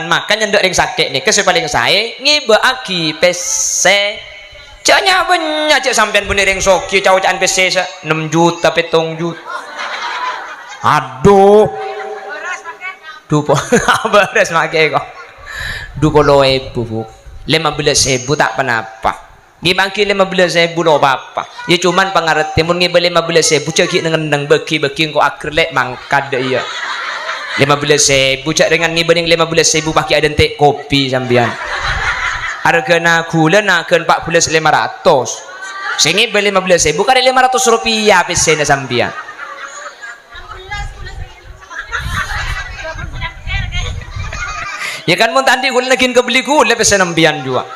makanya ndak ring sakit nih kesel paling saya ngibaaki PC caknya banyak cak sampean bener ring soki cawaan PC 6 juta 7 juta aduh dupo beres make kok 20.000 15.000 tak penapa gimangki 15.000 lo apa ya cuman pengerti mun ngiba 15.000 cek ngendeng beki-beki kok akhir lek mangkad iya 15.000 cak dengan ngiba ning 15.000 pakai ada tek kopi sampean hargana gula nakeun 14.500 sing ngiba 15.000 kali 500 rupiah PC na sampean ya kan mun tadi gula lagi kebeli gula PC sampean juga.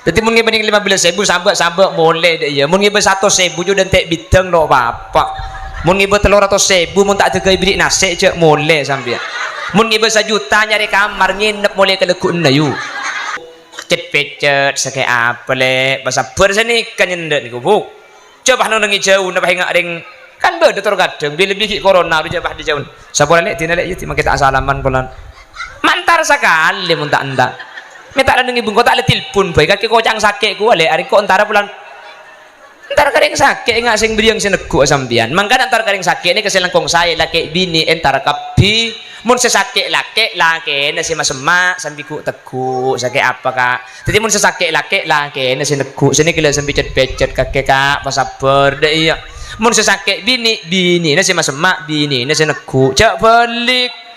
Jadi mun ngiba ning 15.000 sabak boleh deh ya. Mun ngiba 100.000 juga dan tek bideng lo apa. Mun ngiba 300.000 mun tak tegay beli nasi cek boleh sampean. Mun ngiba 1 juta nyari kamar nginep boleh ke lekuk nayu. Cet-pecet sake apa le bahasa berseni kan nyendet niku bu. Coba nang jauh napa hinga ring kan beda terkadang bila-bila corona di jabah di jauh. Sabar lek dina lek ya kita salaman polan. Mantar sekali mun tak endak. Minta ada ngi bungko tak ada telepon baik kaki kocang sakit ku ale ari kok antara bulan entar kering sakit enggak sing beriang sinegu sampean mangka antar kering sakit ini keselengkong saya laki bini entar kapi mun sesakit laki nasi masemak sambil ku tegu sakit apa kak jadi mun sesakit laki nasi negu sini kila sambil becet kakek kak pasabar deh iya mun sesakit bini nasi masemak bini nasi negu cak balik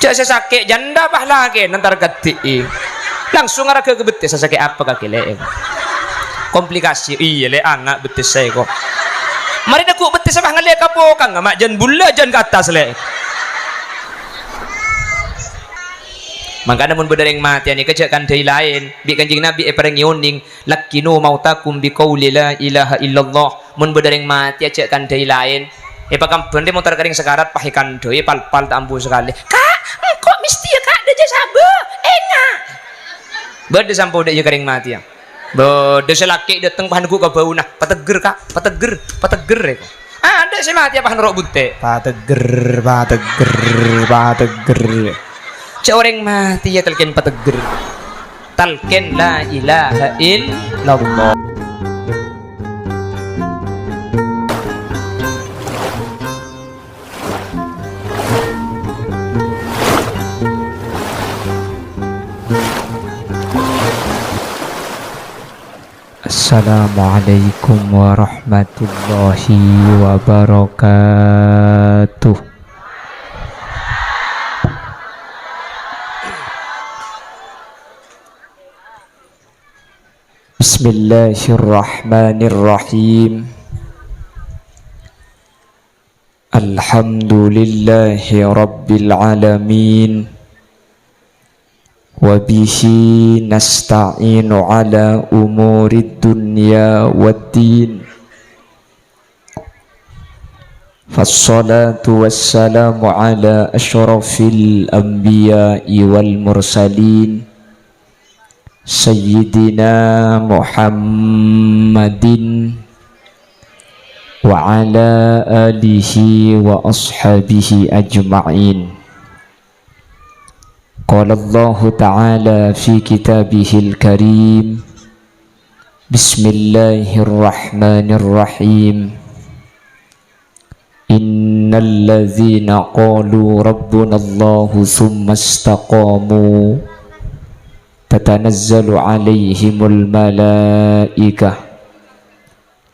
cak saya sakit janda bah lagi nanti ganti langsung arah ke betis saya sakit apa kaki le komplikasi iya le anak betis saya kok mari nak betis apa ngale kapokang mak jan bulla jan ke atas le makanya mun bedereng mati ani kejakan dari lain bi kanjing nabi pareng yoning lakinu mautakum bi qauli la ilaha illallah mun bedereng mati ajakan dari lain pakam bende motor kering sekarat pahikan doi pal tambu sekali kak kok mesti ya kak deja sabu enak berde sampo deja kering mati ya berde selaki dateng pahan ku ke bau nah pateger kak pateger ya ada si mati apa ngerok bunte pateger cak orang mati ya talken pateger talken la ilaha illallah. Assalamualaikum warahmatullahi wabarakatuh. Bismillahirrahmanirrahim. Alhamdulillahi rabbil alamin. Wabihi nasta'inu ala umurid dunya waddin. Fassalatu wassalamu ala ashrafil anbiya'i wal mursalin Sayyidina Muhammadin wa ala alihi wa ashabihi ajma'in. Qala Allah Ta'ala fi kitabihil karim. Bismillahirrahmanirrahim. Innal ladzina qalu rabbuna Allahu thumma istaqamu tatanazzalu alaihimul malaikah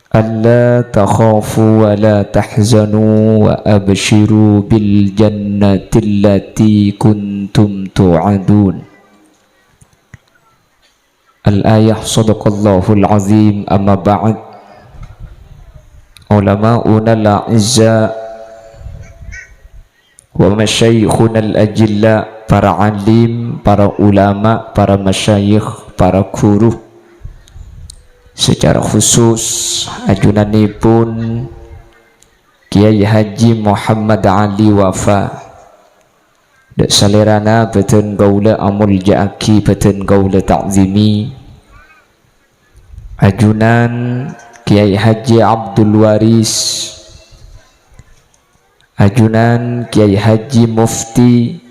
alla takhafu wa la tahzanu wa abshiru bil jannati allati kuntum tu'adun. Al-ayah sadaqallahul azim. Amma ba'd. Ulama'una al-a'izza wa masyayikhuna al-ajilla, para alim, para ulama, para masyayikh, para guru, secara khusus ajunanipun Kiai Haji Muhammad Ali Wafa dak salerana beten gaula amul jaaki beten gaula ta'zimi, ajunan Kiai Haji Abdul Waris, ajunan Kiai Haji Mufti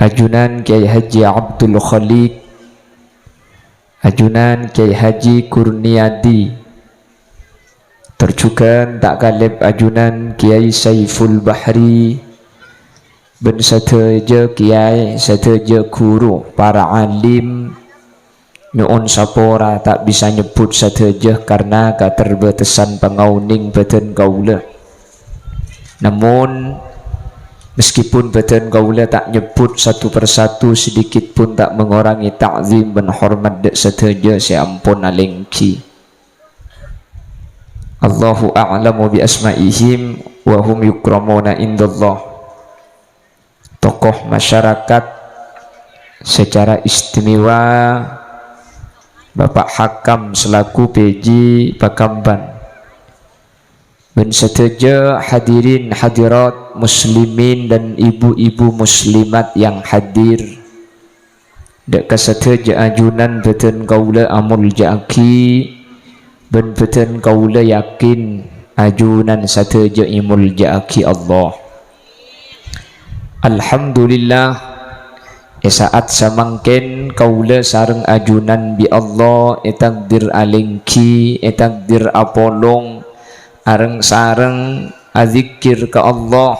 ajunan Kiai Haji Abdul Khaliq, ajunan Kiai Haji Kurniadi, terjukan tak kalib ajunan Kiai Saiful Bahri, ben sateja kiai, sateja guru, para alim nyuun sapora tak bisa nyebut sateja karena keterbatasan pengauning badan kaula. Namun meskipun badan kaula tak nyebut satu persatu, sedikit pun tak mengurangi ta'zim dan hormat dek sateja, saya ampun alengki. Allahu a'lamu bi asma'ihim wa hum yukramuna indallah. Tokoh masyarakat secara istimewa Bapak Hakam selaku PJ Pakamban, ben sateja hadirin hadirat muslimin dan ibu-ibu muslimat yang hadir, dek sateja ajunan beten kaula amul jaki, ben beten kaula yakin ajunan sateja imul jaki Allah. Alhamdulillah, saat samangken kaula sareng ajunan bi Allah takdir alengki, takdir apolong areng sareng azikir ke Allah.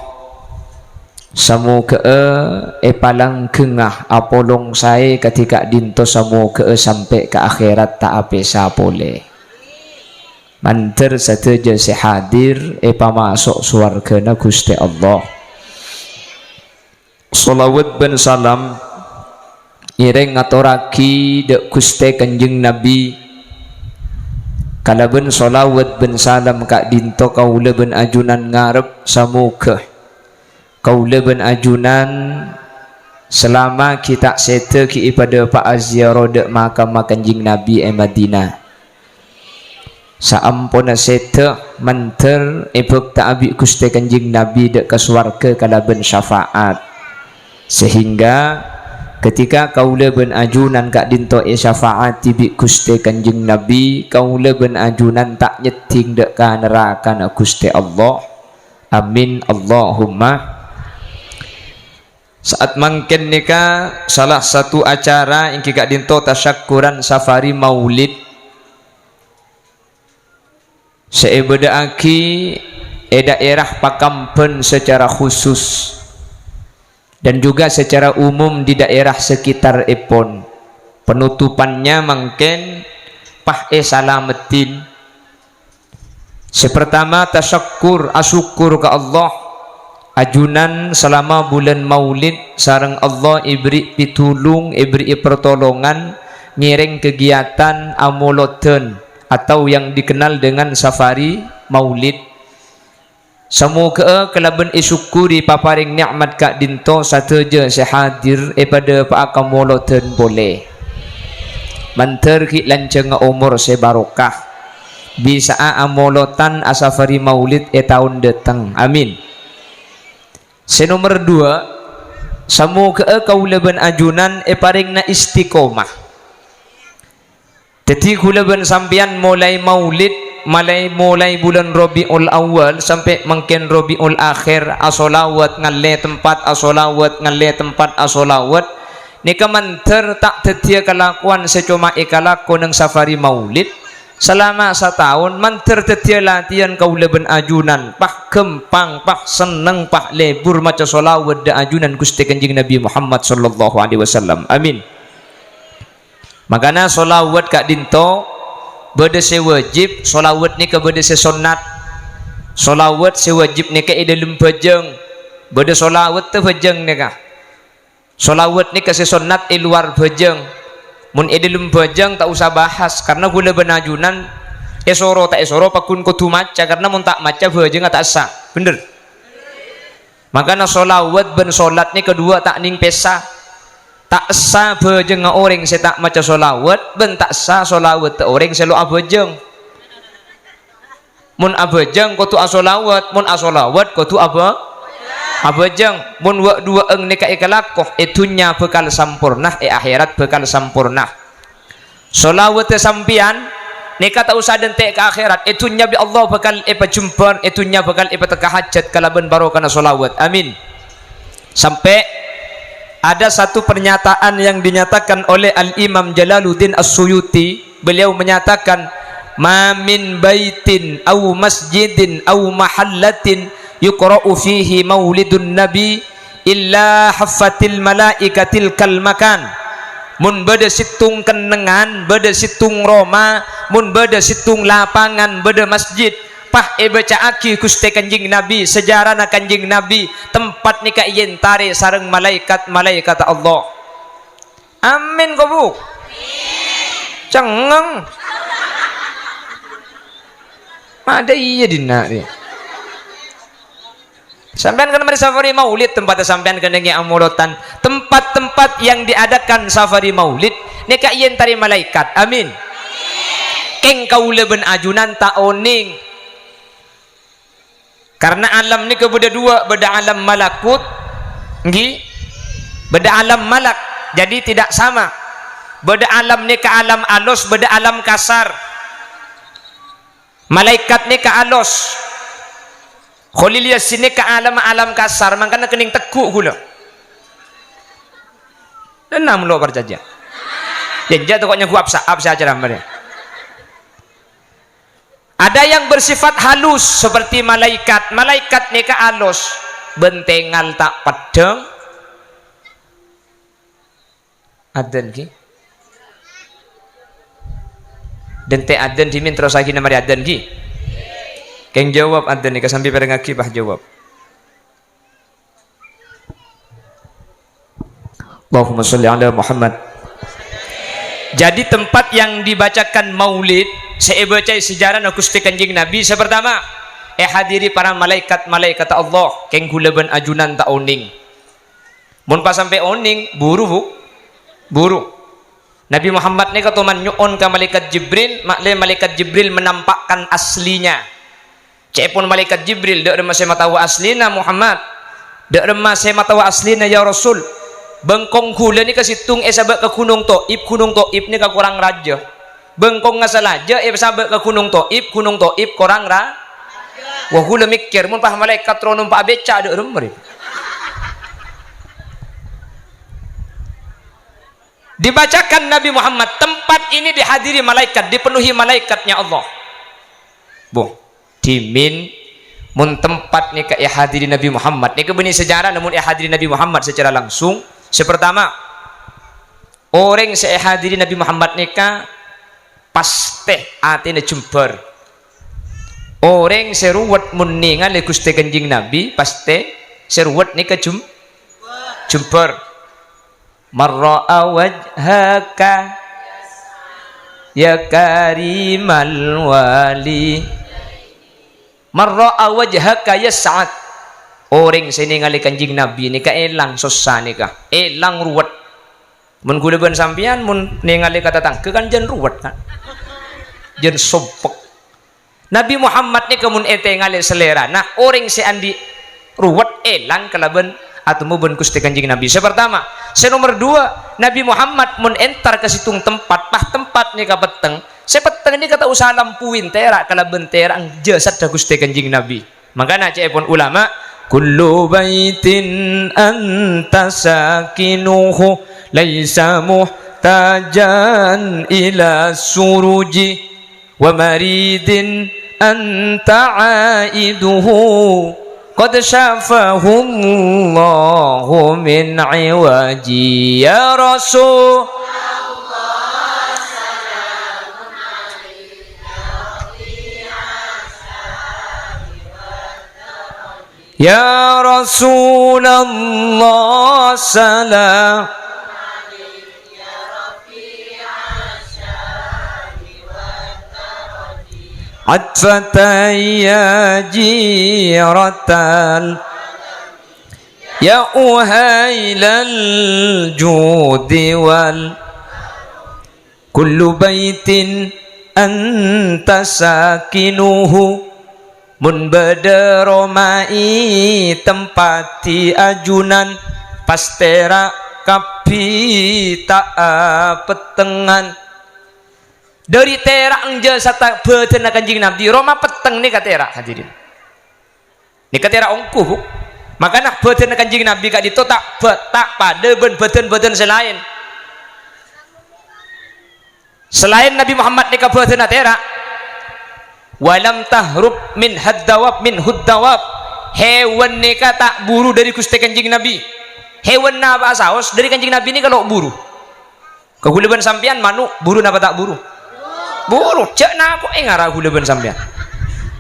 Samu ke palang kengah apolong saya ketika dinto samu ke sampai ke akhirat tak ape sapole. Manter sateja sehadir pamasuk swargana Gusti Allah. Salawat ben salam ireng ngaturaki dek Gusti Kanjeng Nabi. Kalaben salawat ben salam kak dinto kaula ben ajunan ngarep samuka kaula ben ajunan selama kita sete ki pada Pak Aziarah dek makam Kanjeng Nabi Madinah. Saampuna sete manter ebek tak abi Gusti Kanjeng Nabi dek ke swarga kalaben syafaat. Sehingga ketika kaula ben ajunan kak dinto syafaat tibi Gusti Kanjeng Nabi, kaula ben ajunan tak nyeting dek ka neraka na Gusti Allah. Amin Allahumma. Saat mangken nika salah satu acara yang kak dinto tasyakuran safari maulid seebadaaki daerah Pakampen secara khusus dan juga secara umum di daerah sekitar Epon. Penutupannya mungkin Pah Salameddin. Sepertama tasyakur asyukur ke Allah ajunan selama bulan maulid sareng Allah ibri pitulung ibri pertolongan ngiring kegiatan amoloten atau yang dikenal dengan safari maulid. Semoga kelaban isyukuri paparing nikmat kak dinto sateja sehadir pada pak akamoloten boleh manter ki lanceng umur sebarokah bisa amolotan asafari maulid tahun datang. Amin. Senomor 2, semoga kaula ben ajunan paring na istiqomah. Jadi kaula ben sampian mulai maulid mulai bulan Rabiul Awal sampai mungkin Rabiul Akhir asolawat ngalle tempat asolawat ngalle tempat asolawat nika manter tak tetia kelakuan secuma ikalaku nang safari maulid selama setahun manter tetia latihan kaula ben ajunan pah kempang pah seneng pah lebur maca solawat da ajunan Gusti Kanjeng Nabi Muhammad sallallahu alaihi wasallam. Amin. Makana solawat kak dinto beda sewajib, solawat ni ke beda sesunat. Solawat sewajib ni ke dalam pejeng, beda solawat tu pejeng ni kah. Solawat ni ke sesunat luar pejeng. Mun dalam pejeng tak usah bahas karena gula benajunan esoro tak esoro pakun kutu maca karena mun tak maca pejeng tak sah. Bener. Makana solawat ben solat ni kedua tak ning pesa. Tak sah bejeng orang saya tak maca solawat ben tak sah solawat orang selo abejeng. Mun abejeng kutu asolawat, mun asolawat kutu abejeng. Mun wa dua eng nika ikalakoh itunya bekal sampurna akhirat bekal sampurna. Solawat sampian nika tak usah dentek ke akhirat itunya bi Allah bekal jumpa itunya bekal teka hajat kalaban barokah solawat. Amin. Sampai ada satu pernyataan yang dinyatakan oleh Al-Imam Jalaluddin As-Suyuti. Beliau menyatakan, ma min baitin au masjidin au mahallatin yuqra'u fihi maulidun nabi illa haffatil malaikatil kal makan. Mun beda situng kenengan, beda situng Roma, mun beda situng lapangan, beda masjid, pah baca aki Gusti Kanjing Nabi, sejarah na Kanjing Nabi, tempat nika yentare sareng malaikat Allah. Amin kau bu? Cengeng. Ada iya dina dia. Sampean kan mari safari maulid, tempat sampean kendengi amolotan, tempat-tempat yang diadakan safari maulid nika yentare malaikat. Amin. Keng kaula ben ajunan ta oning. Karena alam ni beda dua, beda alam malakut, nggih, beda alam malak, jadi tidak sama. Beda alam ni alam alus, beda alam kasar. Malaikat ni alus, Khalil Yasin ni alam kasar, makanya kening teguk gula. Dan nam lo berjaja. Jajah tu koknya gua apa acara mereka. Ada yang bersifat halus seperti malaikat. Malaikat ni halus, bentengal tak pedeng. Adan ki. Dan te adan dimin terus lagi nama adan ki. Keng jawab adan ni kesambi pada ngaki bah jawab. Allahumma sholli ala Muhammad. Jadi tempat yang dibacakan maulid, saya baca sejarah Gusti Kanjing Nabi. Pertama, hadiri para malaikat Allah, keng gulaban ajunan ta oning. Mun pas sampai oning, buru. Nabi Muhammad ni katuman nyuon ke malaikat Jibril, malaikat Jibril menampakkan aslinya. Cepun malaikat Jibril, dak remah saya tahu aslina Muhammad, dak remah saya tahu aslina ya Rasul. Bengkong hula ni kasitung sabak ke Gunung Toib ni ke kurang raja. Bengkong ngasalaja sabak ke Gunung Toib kurang raja. Wah hula mikir mun pah malaikat ro numpak beca dak remah. Dibacakan Nabi Muhammad, tempat ini dihadiri malaikat, dipenuhi malaikatnya Allah. Bu, dimin mun tempat ni ka hadiri Nabi Muhammad ni kebenih sejarah, namun hadiri Nabi Muhammad secara langsung. Pertama, orang saya hadiri Nabi Muhammad ni ka pasti atine jember. Orang seruat mun ningali Gusti Kanjing Nabi pasti seruat ni ka jember. Marra'a wajhaka ya karimal wali, marra'a wajhaka ya sa'ad. Orang sini ngali Kanjing Nabi ni ka elang sosane ka elang ruwet. Mun guleban sampean mun ningali kata tangke kan jen ruwet kan, jen sompek. Nabi Muhammad ni kamun ete ngali selera. Nah orang si andi ruwet elang kalaban atau mubun Gusti Kanjing Nabi. Pertama, nomor dua, Nabi Muhammad mun entar ke situng tempat, pah tempat ni ka peteng. Peteng ni kata usaha lampuin tera kala bentera ang jasad da Gusti Kanjing Nabi. Makana cepon ulama, kullu baitin anta sakinuhu laisa muhtajan ila suruji wa maridin anta aiduhu qad syafahullahu min iwaji ya Rasul. Ya Rasulullah salam atfatan ya jiratal ya uhailal judi wal kullu baitin anta sakinuhu mun bada romai tempati ajunan pastera kapi tak petengan dari terak jasa tak betena Kanjing Nabi Roma peteng ni katera hadirin ni katera ongkuh Makanya badan kanjeng Nabi kak itu tak pada badan selain Nabi Muhammad ni kabadan atera walam tahrub min haddawab min huddawab hewan ni tak buru dari Gusti kanjeng Nabi hewan na apa saos dari kanjeng Nabi ni kalau buru kegulaban sampean manuk buru napa tak buru cek na aku ngarah gulaban sampean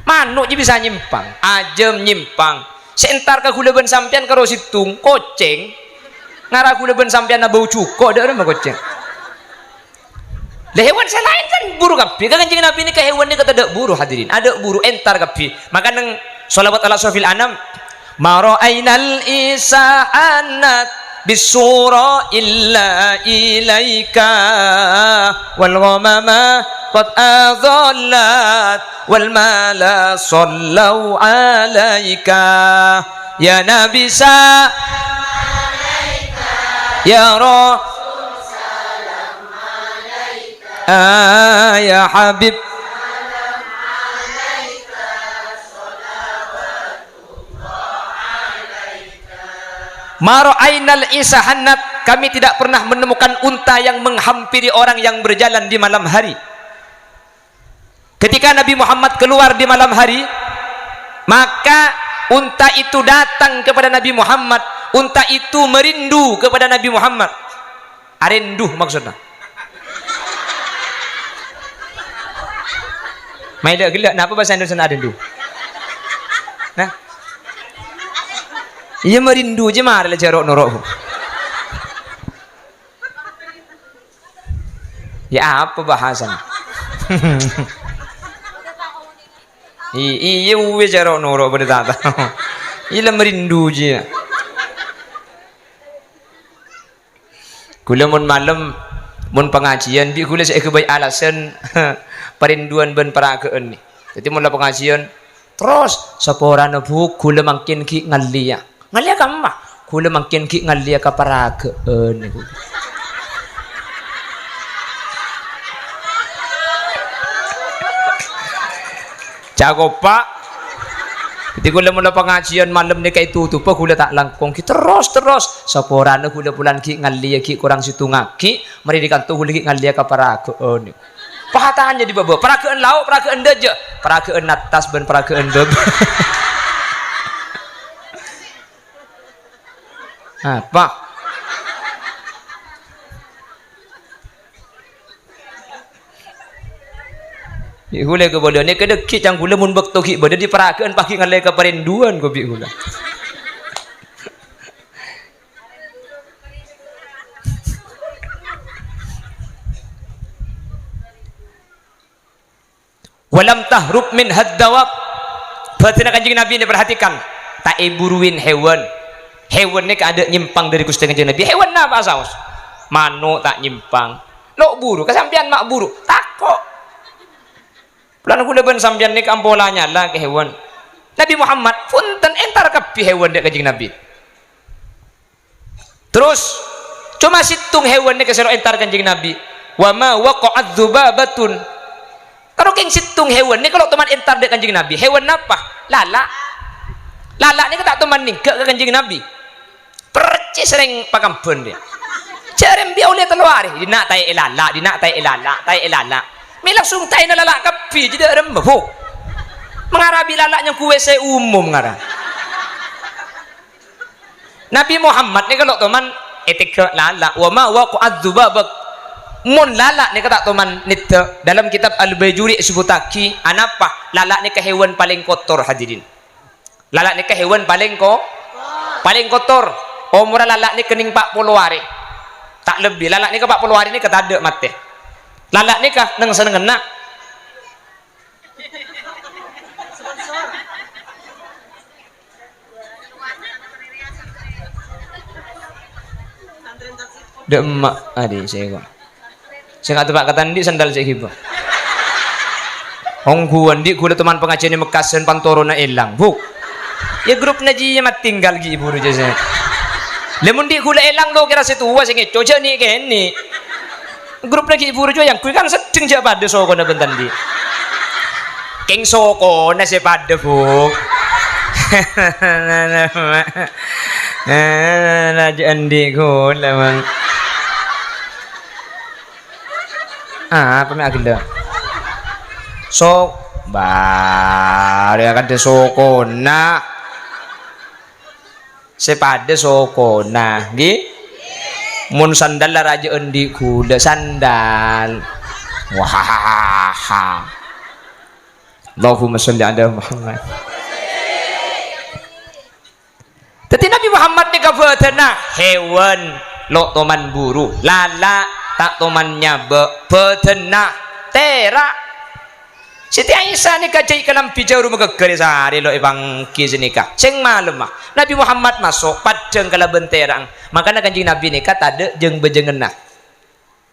manuk je bisa nyimpang ajem nyimpang seentar kegulaban sampean karo situng koceng ngarah gulaban sampean na bau cuko ada mah koceng lah hewan selain kan buru kapi kan kanjeng Nabi ni ke hewan ni kata ada buru hadirin ada buru entar kapi maka nang sholawat ala sofil anam mara'ainal isa'anat bisura illa ilaika wal ghamama qad adhallat wal mala sallau alaika ya nabi sa ya roh ya Habib Maro'ainal isahanat kami tidak pernah menemukan unta yang menghampiri orang yang berjalan di malam hari. Ketika Nabi Muhammad keluar di malam hari maka unta itu datang kepada Nabi Muhammad unta itu merindu kepada Nabi Muhammad arinduh maksudnya mai dak gelak napa bahasa Indonesia arindu nah iya merindu je mar le jarok norok ya apa bahasan iya uwe jarok norok pada tata iya merindu je kula mun malam mun pengajian bi kula saya kebaik alasan perinduan ben parakeun ni jadi mun pengajian terus sapora nebu kula makin ki ngalia ka mah kula makin ki ngalia ka parakeun niku jago pak jadi kula mun pengajian malam ni kaya tutup kula tak langkong ki terus sapora ne kula bulan ki ngalia ki kurang situ ngaki mari dikantu kula ki ngalia ka parakeun niku pahataannya di bawah perakeun lauk perakeun deje perakeun atas ben perakeun deb apa Hule ke bodoh ni kedek cang gula mun bekto ki bodoh di perakeun pagi ngalai ke perinduan ko bi gula walam tahrub min haddawab batina kanjeng Nabi ini perhatikan tak buruin hewan ni kada nyimpang dari Gusti kanjeng Nabi hewan apa saus manuk tak nyimpang lo buru kesampian mak buru takok pelan kula ben sampean ni kampolanya lah ke hewan Nabi Muhammad punten entar kapi hewan dek kanjeng Nabi terus cuma situng hewan ni kesero entar kanjeng Nabi wa ma waqa'adz dzubabatun kalau keng situng hewan ni kalau teman entar dek kanjeng Nabi hewan apa lala ni tak teman ni ke kanjeng Nabi percis sering pakampun dia cerem dia oleh teluari dina tai elala mi langsung tai na lala kapi jadi ada mabuk mengarabi lalaknya ku WC umum ngara Nabi Muhammad ni kalau teman etika lala wa ma waqa'adz dzubabak mun lala ni kata teman nita dalam kitab Al-Bajuri sebutaki anapa lala ni ke hewan paling kotor hadirin lala ni ke hewan paling kotor umur lala ni kening 40 hari tak lebih lala ni ke 40 hari ni kata ada mati lala ni kah nang senengena demak adi saya nggak tebak kata ndi sandal saya hiba hongguan di kuda teman pengajian Mekasen pantoro na elang bu ya grup naji mat tinggal gi ibu ruja saya lemon di kula elang lo kira situ wa sing coja ni kene grup lagi ibu ruja yang kui kan sedeng ja pada soko na bentan di keng soko na se pada bu Raja endi ko lamang. Apa mek agenda? So bare kada sokona. Sepada sokona, nggih. Mun sandal lah raja endi kuda sandal. Wah. Allahumma sholli ala Muhammad. Tetapi Nabi Muhammad ni kafatana hewan lo toman buru, lala tak toman nyabe, petena tera. Siti Aisyah ni kacai kalam pijaru magagari sehari lo ibang kizinika. Ceng malam mah Nabi Muhammad masuk padang kala benterang. Makanya kanjing Nabi ni kata ada jeng bejengenah.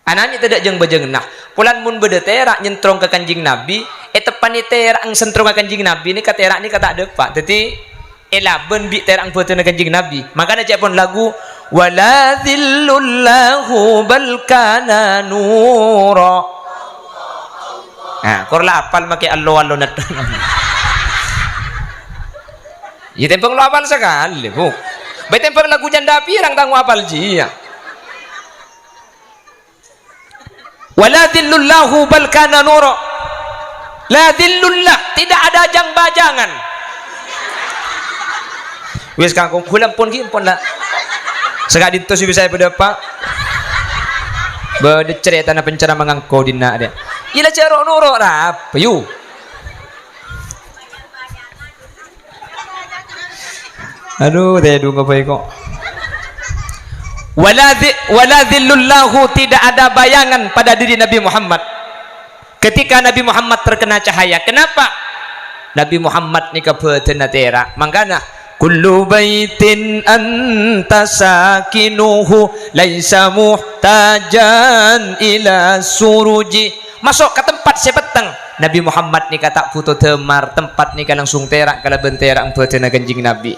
Anaknya tidak jeng bejengenah. Pulan mun bedetera nyentrong ke kanjing Nabi. Tepani tera ang sentrong ke kanjing Nabi ni katera ni kata ada pak. Jadi elaben bi terang petena kanjing Nabi. Makanya cek pun lagu wala dhillullahu bal kana nura. Nah, korla apal make allo-allo nat. Ya tempeng lo apal sekali, Bu. Bae tempeng lagu janda pirang tanggu apal ji ya. Wala dhillullahu bal kana nura. La dhillullah, tidak ada jang-bajangan. Wis kangkung hulam pun gimpon lah. Sekak ditus bisa pada Pak. Bade cerita na pencara mangangko dina dia. Ila cerok nurok rap yu. Aduh, tedu ngapai kok. Wala dhillullahu, tidak ada bayangan pada diri Nabi Muhammad. Ketika Nabi Muhammad terkena cahaya, kenapa? Nabi Muhammad ni kabetena tera. Mangkana kullu baitin anta sakinuhu laisa muhtajan ila suruji. Masuk ke tempat sepeteng Nabi Muhammad ni kata puto temar tempat ni langsung terak kala bentera ang petena kanjing Nabi.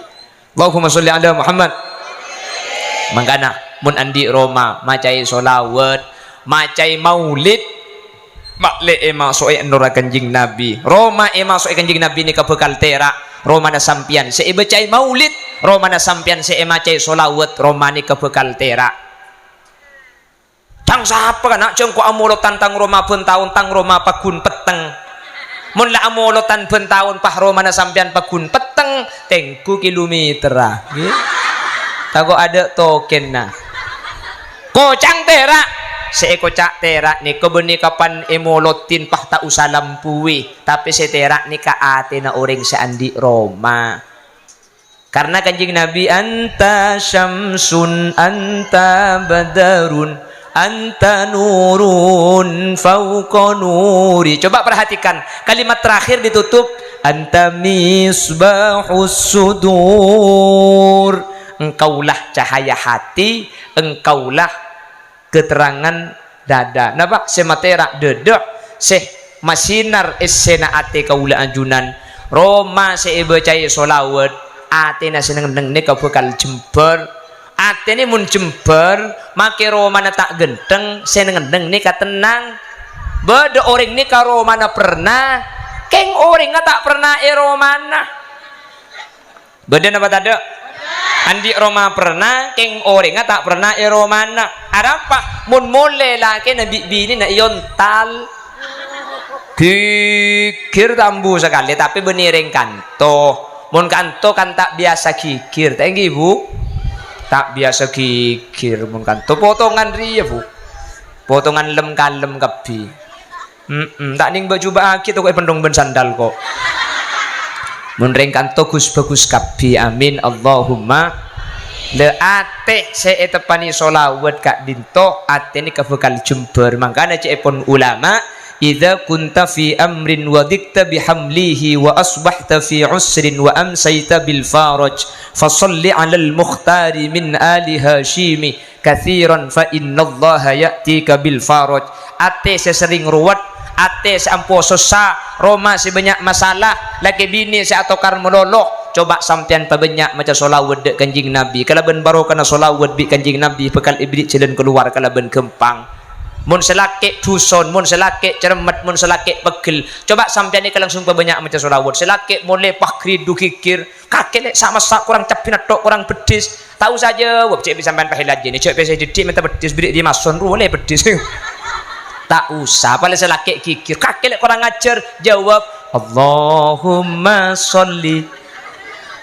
Allahumma sholli ala Muhammad. Mangkana mun andi Roma macai solawat macai maulid makle masuk nura kanjing Nabi. Roma masuk kanjing Nabi ni kabekal terak. Roma na sampian se ibecai maulid, Roma na sampian se macai solawat, Roma ni kabekal terak. Tang sapa kana ceng ko amolotan tang Roma pentahun tang Roma pakun peteng. Mun la amolotan pentahun pah Roma na sampian pakun peteng tengku kilometer nggih. Tago ada token na. Kocang terak. Seeko cak terak ni kebeni kapan emolotin pah tak usah lampui tapi se terak ni ka ate na orang seandi Roma karena kanjing Nabi anta syamsun anta badarun anta nurun fauqa nuri. Coba perhatikan kalimat terakhir ditutup anta misbahus sudur. Engkaulah cahaya hati, engkaulah keterangan dada. Napa sematera dedek seh masinar esena ate kaula anjunan Roma se ebecai solawat ate na seneng neng ne kabekal jember ate ni mun jember make Roma na tak genteng seneng neng ne katenang bede orang ni ka Roma na pernah keng orang na tak pernah Roma na bede napa tade andi Roma pernah keng orang tak pernah Romana ada apa mun mole laki nabi bini na iyon tal kikir tambu sekali tapi beniring kanto mun kanto kan tak biasa kikir tenggi Bu tak biasa kikir mun kanto potongan ria Bu potongan lem kalem kapi tak ning baju baki to kok pendong ben sandal kok mun ring kanto gus bagus kapi amin Allahumma. Le ate se etepani solawat kak dinto ate ni kabekal jember mangkana cepon ulama idza kunta fi amrin wa dikta bihamlihi wa asbahta fi usrin wa amsayta bil faraj fasalli ala al mukhtari min ali hashimi kathiran fa innallaha ya'tika bil faraj. Ate sesering ruwet ate seampo susah Roma sebanyak masalah laki bini se atokar meloloh coba sampean pabanyak macam solawat dek kanjing Nabi kalau ben baro kana solawat bi kanjing Nabi bekal iblis jalan keluar kalau ben kempang mun selake dusun, mun selake cermet, mun selake pegel. Coba sampean ini langsung banyak macam solawat. Selake mulai pakri dukikir, kakek sama kurang capina tok kurang pedis. Tahu saja, wah cek bisa sampean pahilat ni. Cek bisa jadi minta pedis beri di mason boleh pedis. Tak usah, paling selake kikir. Kakek kurang ajar, jawab Allahumma sholli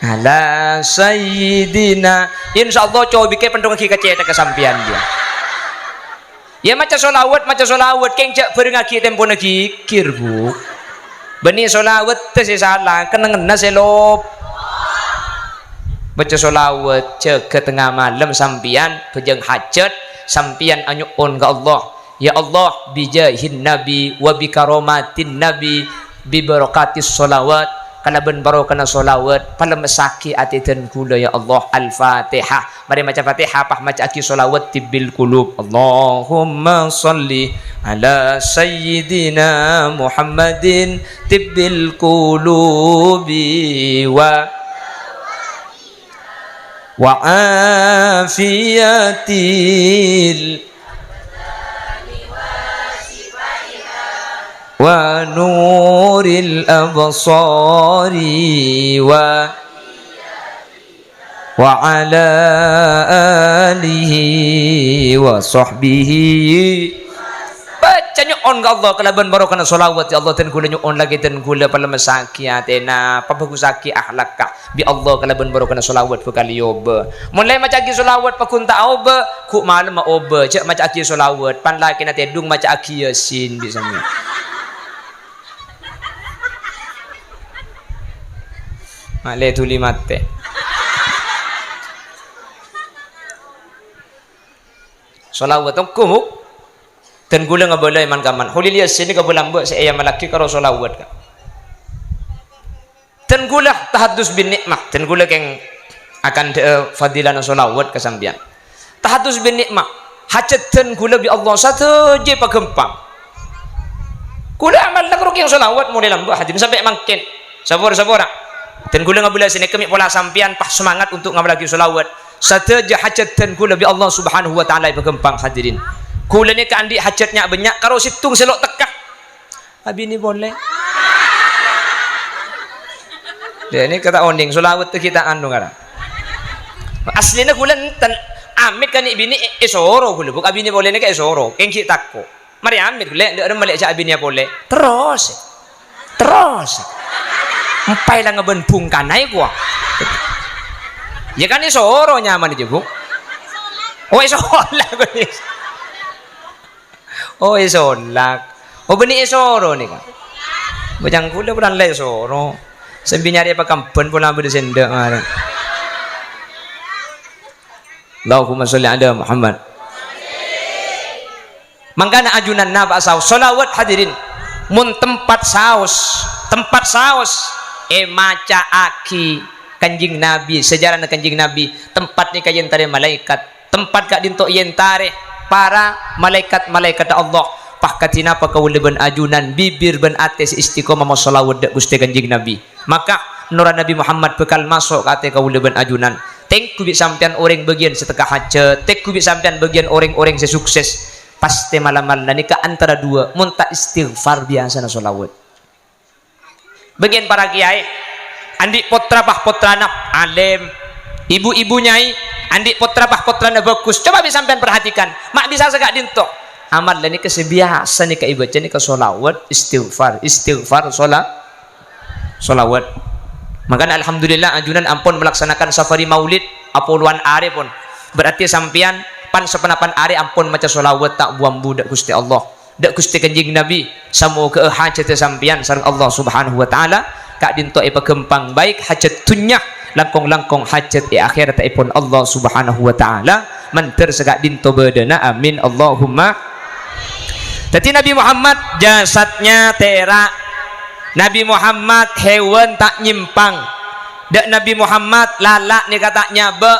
ala sayyidina. Insyaallah coba bikin pendong kaki kecil ke sampean dia. Ya macam solawat keng jak berengaki tempo lagi kir bu beni solawat tu saya salah kena ngena selop baca solawat cek ke tengah malam sampian pejeng hajat sampian anyukun ke Allah ya Allah bijahin nabi wa bikaromatin nabi bi barakatis solawat kana ben barokana solawat pala mesaki ati dan kula ya Allah. Al-Fatihah. Mari maca Fatihah pah maca aki solawat tibil kulub. Allahumma sholli ala sayyidina Muhammadin tibil kulubi wa afiyatil wa nuril absari wa ala alihi wa sahbihi. Baca nyuon ke Allah kalaban barokana solawat ya Allah dan kula nyuon lagi dan kula pala masaki atena pabagusaki akhlak ka bi Allah kalaban barokana solawat bekali yoba mulai maca aki solawat pakunta oba ku malam oba cek maca aki solawat pan laki na tedung maca aki yasin bisanya. Male tuli mate. Solawat kumuk dan gula ngabalay man kaman. Huli lias sini kabulambak sa iya malaki karo solawat ka. Dan gula tahadus bin nikmah. Dan gula keng akan fadilah na solawat kasambian. Tahadus bin nikmah. Hajat dan gula bi Allah satu je pagempang. Gula amal nak rukyang solawat mulai lambak hadirin sampai mangkin. Sabor. Dan gula ngabula sini kami pola sampian pah semangat untuk ngamal lagi solawat. Satu hajat dan gula bi Allah subhanahu wa ta'ala berkembang hadirin. Gula ni ke andi hajatnya banyak karo situng selok tekah. Abi ni boleh. Dia ni kata onding solawat tu kita anu ngara. Aslinya gula tan amit kan ibini esoro gula buk abi ni boleh ni ke esoro. Kengki takko. Mari amit gula ndak ada malik abi ni boleh. Terus. Empai lang ngaben bungkanay gua. Ya kan isoro nyaman aja bu. Oh isolak benis. Oh isolak. Oh benih isoro nih kan. Bajang kula bulan le isoro. Sambil nyari apa kampen pula berdesenda ngarang. Allahumma sholli ala Muhammad. Mangkana ajunan naba saus solawat hadirin. Mun tempat saus maca aki kanjing nabi sejarah na kanjing nabi tempat ni kayen tare malaikat tempat kak dinto yen tare para malaikat Allah pah katina pa kawuleban ajunan bibir ben ates istiqomah masolawat dak Gusti kanjing nabi maka nura Nabi Muhammad bekal masuk kate kawuleban ajunan teng kubi sampean orang bagian setengah hajat tek kubi sampean bagian orang-orang sesukses pasti malam-malam nikah antara dua munta istighfar biasa na solawat. Bagian para kiai andi potra pah potrana alim ibu-ibu nyai andi potra pah potrana bagus coba bisa sampean perhatikan mak bisa segak dinto amal ini kesebiasa nih keibaca nih ke solawat istighfar solawat makanya alhamdulillah ajunan ampun melaksanakan safari maulid apoluan are pun berarti sampean pan sepenapan are ampun maca solawat tak buang budak Gusti Allah dak Gusti kanjing nabi samo ke hajat sampian sareng Allah subhanahu wa ta'ala kak dinto pagempang baik hajat dunya langkong hajat akhirat ipun Allah subhanahu wa ta'ala manter segak dinto bedana amin Allahumma. Tadi Nabi Muhammad jasadnya terak Nabi Muhammad hewan tak nyimpang dak Nabi Muhammad lalak ni katanya be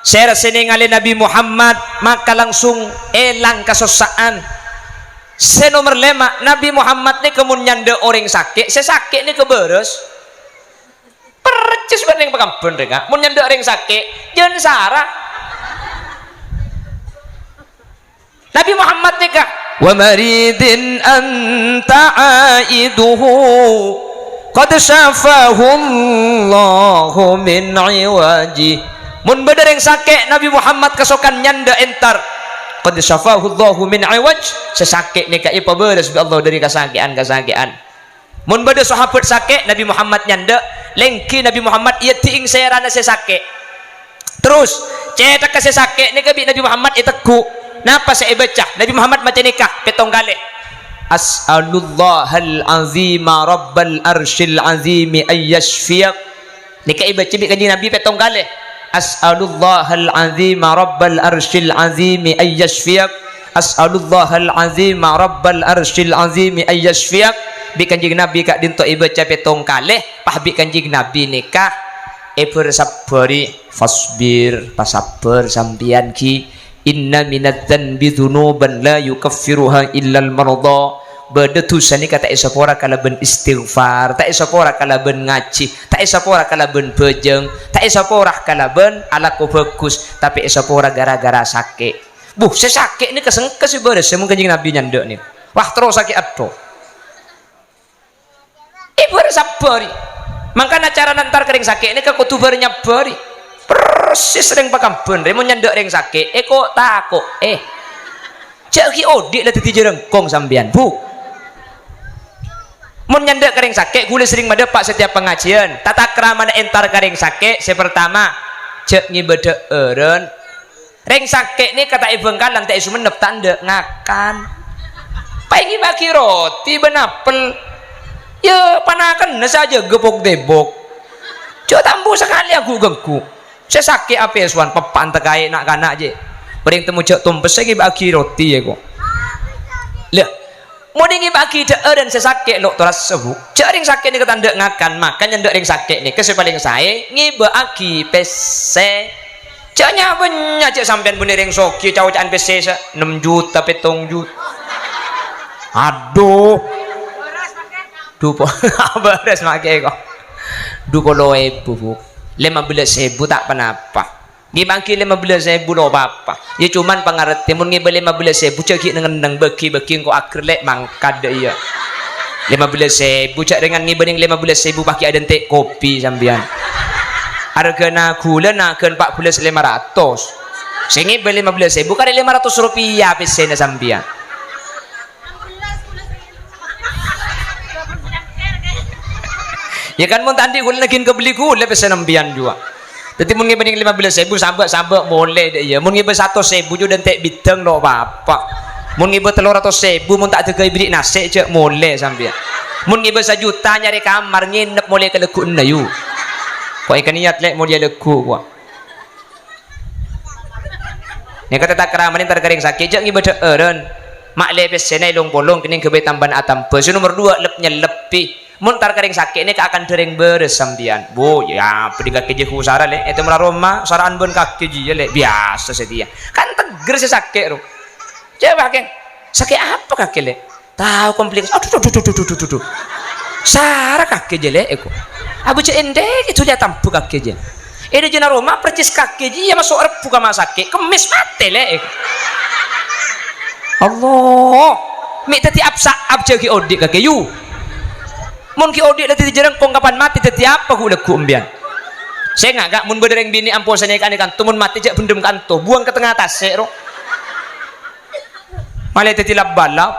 share seningali Nabi Muhammad maka langsung elang kasosaan. Senomor 5 Nabi Muhammad ni kemun nyanda orang sakit sesakit ni keberes percis bening pekampun mereka mun nyanda orang sakit jangan sarah Nabi Muhammad Muhammad nikah wa maridin anta aiduhu qad syafahu Allahu min iwaji. mun bedereng sakit Nabi Muhammad kasokan nyanda entar qad syafahu Allahu min iwaj sesakit nikah ipa beres bi Allah dari kasakian mun bade sahabat sakit Nabi Muhammad nyanda lengki Nabi Muhammad ia tiing serana sesakit terus cetak kasih sakit nikah bi Nabi Muhammad iteku napa saya baca Nabi Muhammad macam nikah petong kali as'alullahal azima rabbal arsyil azimi ayyashfiyak nikah baca bi kanjeng Nabi petong kali as'alullahal azima rabbal arsyil azimi ayyashfiyak as'alullahal azima rabbal arsyil azimi ayyashfiyak bi kanjeng Nabi kak dinto baca petong kali pah bi kanjeng Nabi nikah bersabari fasbir pasabar sampian ki inna minadz dzanbi dzunuban la yukaffiruha illa al marda bedetusan ni kata isapora kalaben istighfar tak isapora kalaben ngaji tak isapora kalaben bejeng tak isapora kalaben alaku bagus tapi isapora gara-gara sakit sesakit ni kesengkes beres mun kanjeng Nabi nyandek ni wah terus sakit ado bersabari makanya cara nantar kering sakit ini ke kutubar nyabari persis sering pakam bener mau nyandek ring sakit kok takut cek ki odik lah titi jerengkong sambian bu mau nyandek kering sakit gula sering madepak setiap pengajian tata krama entar kering sakit pertama cek ngibede eren ring sakit ini kata ibeng kalan tak isu menep tanda ngakan pengi bagi roti benapel ya panakan saja gepok debok coba tambu sekali aku gengku saya sakit apa ya suan pepan terkait nak kanak je bering temu cek tumpes saya bagi roti ya kok lah mau dingi bagi dan saya sakit lo teras sebu cek ring sakit ni ketanda ngakan makan yang ring sakit ni kesel paling saya ngiba aki pc ceknya banyak cek sampean bunyi ring soki cawacan pc 6 juta 7 juta aduh dupo beres make kok 20.000 bu 15.000 tak penapa ngibangki 15.000 lo apa ya cuman pengerti mun ngibe 15.000 cek ngendeng beki kok akhir lek mangkad iya 15.000 cek dengan ngibe 15.000 pakai adentek kopi sambian hargana gula nakeun 14.500 sing ngibe 15.000 kali 500 rupiah pesena sambian ya kan mun tadi gula lagi kebeli gula pesen nembian juga jadi mun ngibe 15.000 sambak boleh deh ya mun ngibe 100.000 juga dan tek bideng lo apa mun ngibe 300.000 mun tak tegay beli nasi cek boleh sambil mun ngibe 1 juta nyari kamar nginep boleh ke leku nayu kok ikan niat lek mau dia leku gua ni kata tak keramanin terkering sakit cek ngibe eren mak le pesen long bolong kening kebe tambahan atam pes nomor 2 lepnya lebih muntar kering sakit ini akan dering beres sambian bu ya pedingkat keje kusara le itu melaroma saraan bon kaki je le biasa setia kan teger sih sakit ru coba keng sakit apa kaki le tahu komplikasi aduh sarah kaki je le eko abu cek endek itu dia tampu kaki je ini jena Roma percis kaki je ya masuk rep buka masake kemis mati le eko Allah mi teti absa abjagi odik kaki yu mun ki odik tadi jerengkong kapan mati tadi apa ku leku umbian saya ngagak mun bedereng bini ampun saya kan tumun mati jak bendem kanto buang ke tengah tas ro malah tadi labalap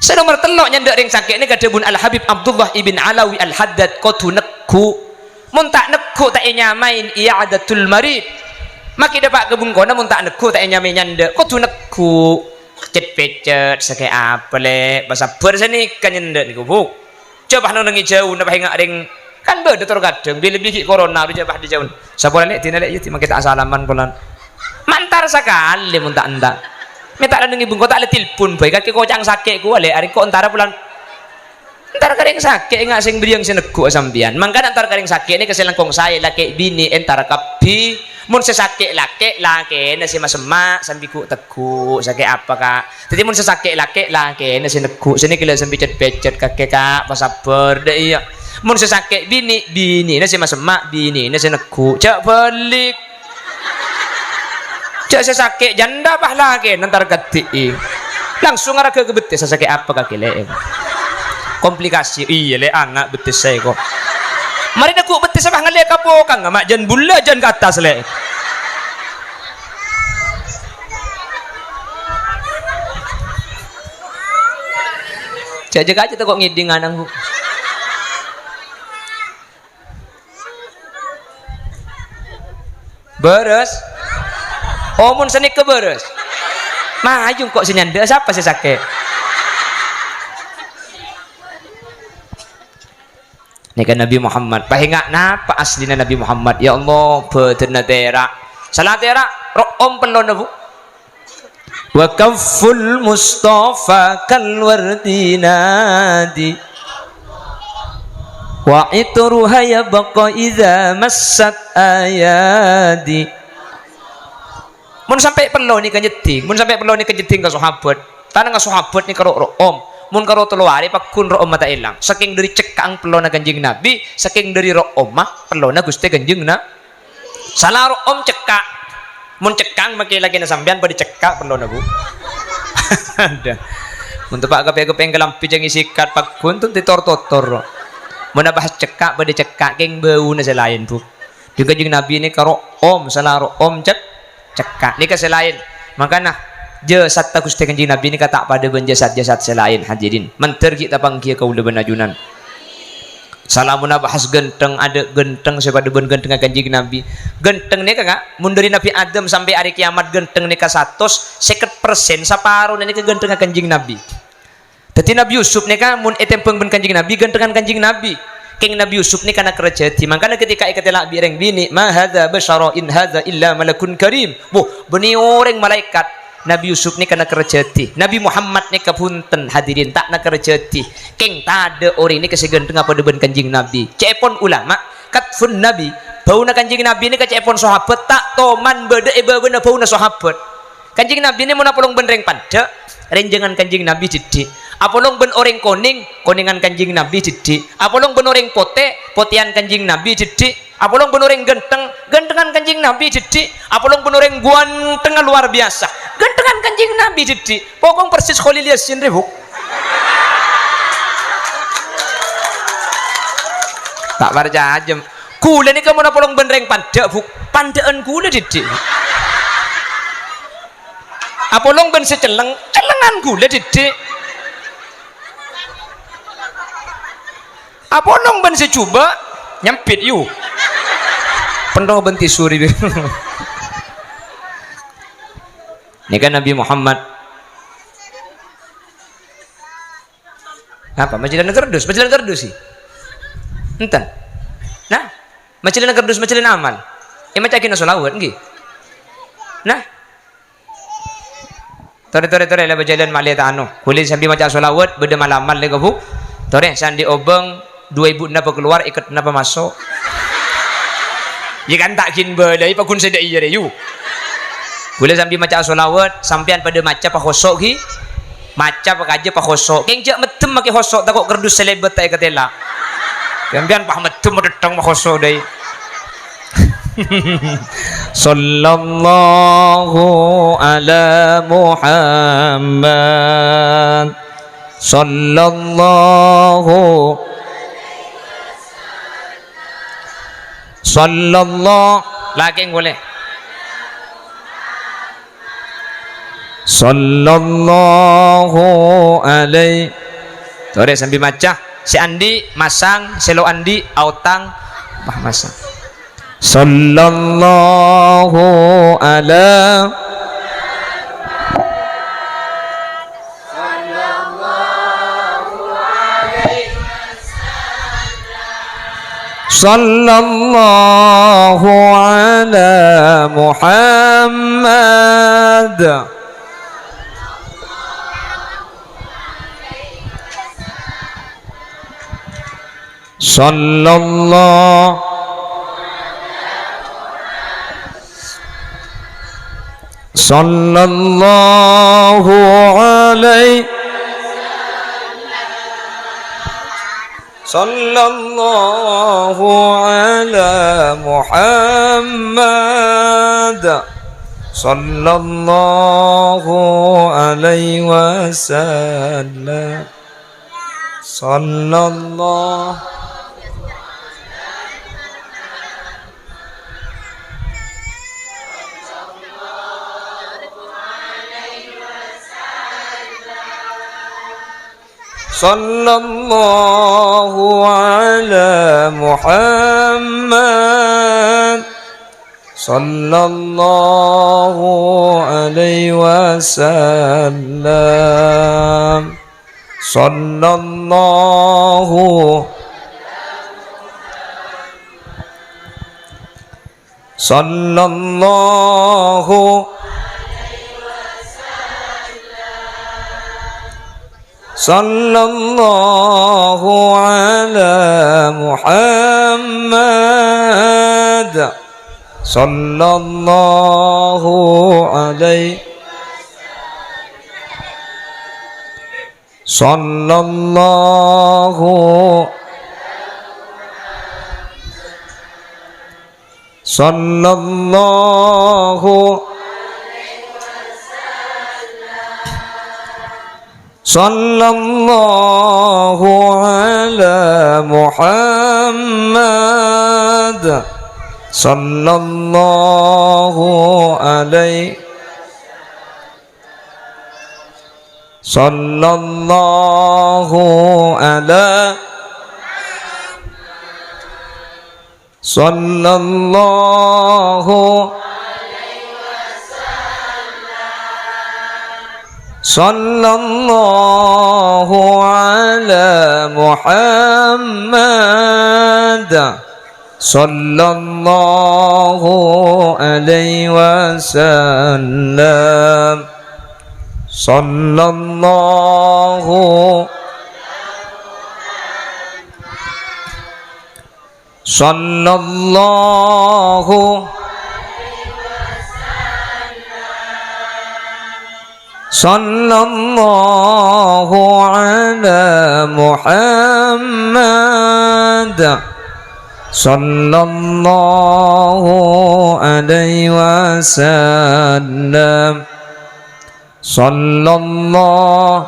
saya nomor telok nyandak ring sakit ini kadebun Al Habib Abdullah ibn Alawi Al Haddad kotu nekku mun tak nekku tak nyamain i'adatul marid maki dapat kebun kona mun tak nekku tak nyamain nyanda kotu nekku pecet sakit apa le bahasa berseni kan nyenda niku bu coba nang jauh napa hingga ring kan beda terkadang bila lebih corona di coba di jauh sapora lek tina lek yati kita asalaman polan mantar sekali mun tak anda minta nang ibu kota le telepon bae kaki kocang sakit ku le ari kok antara polan entar kering sakit enggak sing beriang sinegu sambian mangka antar kering sakit ini keselengkong saya laki bini entar kapi mun sesakit laki nasi masemak sambiku teku sakit apa kak jadi mun sesakit laki nasi neku sini kila sambil becet kakek kak pasabar deh iya mun sesakit bini nasi masemak bini nasi neku cak balik Cak saya sakit janda bah lagi nanti gati. Langsung arah ke betis saya sakit apa kaki le. Komplikasi iya le anak betis saya kok. Mari nak betis apa ngalih kapo kang mak jan bulla jan ke atas le. Cak jaga aja kok ngiding anang bu. Beres. Omun senik ke beres. Maju kok senyanda siapa sih sakit? Ini kan Nabi Muhammad. Pahinga napa aslinya Nabi Muhammad? Ya Allah, beterna tera. Salah tera, om pelon bu. Wa kaful Mustafa kalwardinadi. Wa itruha yabqa idza massat ayadi. Mun sampai perlu ni kejeting, mun sampai perlu ni kejeting ke sahabat. Tanang ke sahabat ni karo om. Mun karo teluari pakun ro om mata ilang. Saking dari cekang perlu na kanjing Nabi, saking dari ro om mah perlu na Gusti kanjing na. Salah ro om cekak. Mun cekang maki lagi na sampean pada cekak perlu na bu. Ada. Mun tepak gape-gape kelampi jang isikat pakun tun titor-totor. Mun bahas cekak pada cekak keng bau na selain bu. Di kanjing Nabi ni karo om, salah ro om cekak ni kasih lain makanya jasad tak Gusti kanjeng Nabi ni kata pada ben jasad-jasad selain hadirin menter kita panggil kau leben ajunan salamun bahas genteng ada genteng sepada ben genteng kanjeng Nabi genteng ni kagak mun dari Nabi Adam sampai hari kiamat genteng ni ka 100 50% saparuh ni ke genteng kanjeng Nabi dadi Nabi Yusuf ni kan mun etempeng ben kanjeng Nabi gentengan kanjeng Nabi King Nabi Yusuf ni kana kerjati makanya ketika ikatela bireng bini ma hadza basyara in hadza illa malakun karim bu beni orang malaikat Nabi Yusuf ni kana kerjati Nabi Muhammad ni kapunten hadirin tak na kerjati King tade orang ni kesegenteng apa deben kanjing Nabi cepon ulama katfun Nabi bau na kanjing Nabi ni ka cepon sahabat tak toman beda eba beuna bau na sahabat kanjing Nabi ni mun apolong benreng pada renjengan kanjing Nabi jadi apolong ben orang koningan kanjing Nabi jadi apolong ben orang potean kanjing Nabi jadi apolong ben orang gentengan kanjing Nabi jadi apolong ben orang guanteng luar biasa gentengan kanjing Nabi jadi pokong persis Khalil Yasin ribu tak barja ajem kula ni kamu apolong ben reng pada bu pandaan kula jadi apolong ben celengan kula jadi apolong ben secoba nyampit yu penuh benti suri ini kan Nabi Muhammad apa majalah kerdus sih enten nah majalah kerdus majalah amal macakin solawat nggih nah tore lah berjalan malia anu kulit sambil maca solawat beda malaman lagi bu tore sandi obeng 2000 napa keluar ikut napa masuk ya kan takin badai pakun sedek iya deh yu boleh sambil maca solawat sampean pada maca pak khosok ki maca pak aja pak khosok keng jak medem make khosok tak kok kerdus selebet tak ketela sampean pak medem medetang pak khosok dai sallallahu ala Muhammad sallallahu lagi yang boleh sallallahu alaihi tore sambil maca si Andi masang selo Andi autang masang sallallahu ala sallallahu ala Muhammad sallallahu sallallahu alaihi sallallahu ala Muhammad sallallahu alaihi wasallam, sallallahu sallallahu ala Muhammad, sallallahu alaihi wasallam, sallallahu sallallahu sallallahu ala Muhammad, sallallahu alaihi sallallahu sallallahu sallallahu ala Muhammad, sallallahu alaihi sallallahu ala sallallahu sallallahu ala Muhammad, sallallahu alaihi wasallam, sallallahu sallallahu sallallahu ala Muhammad, sallallahu alaihi wasallam, sallallahu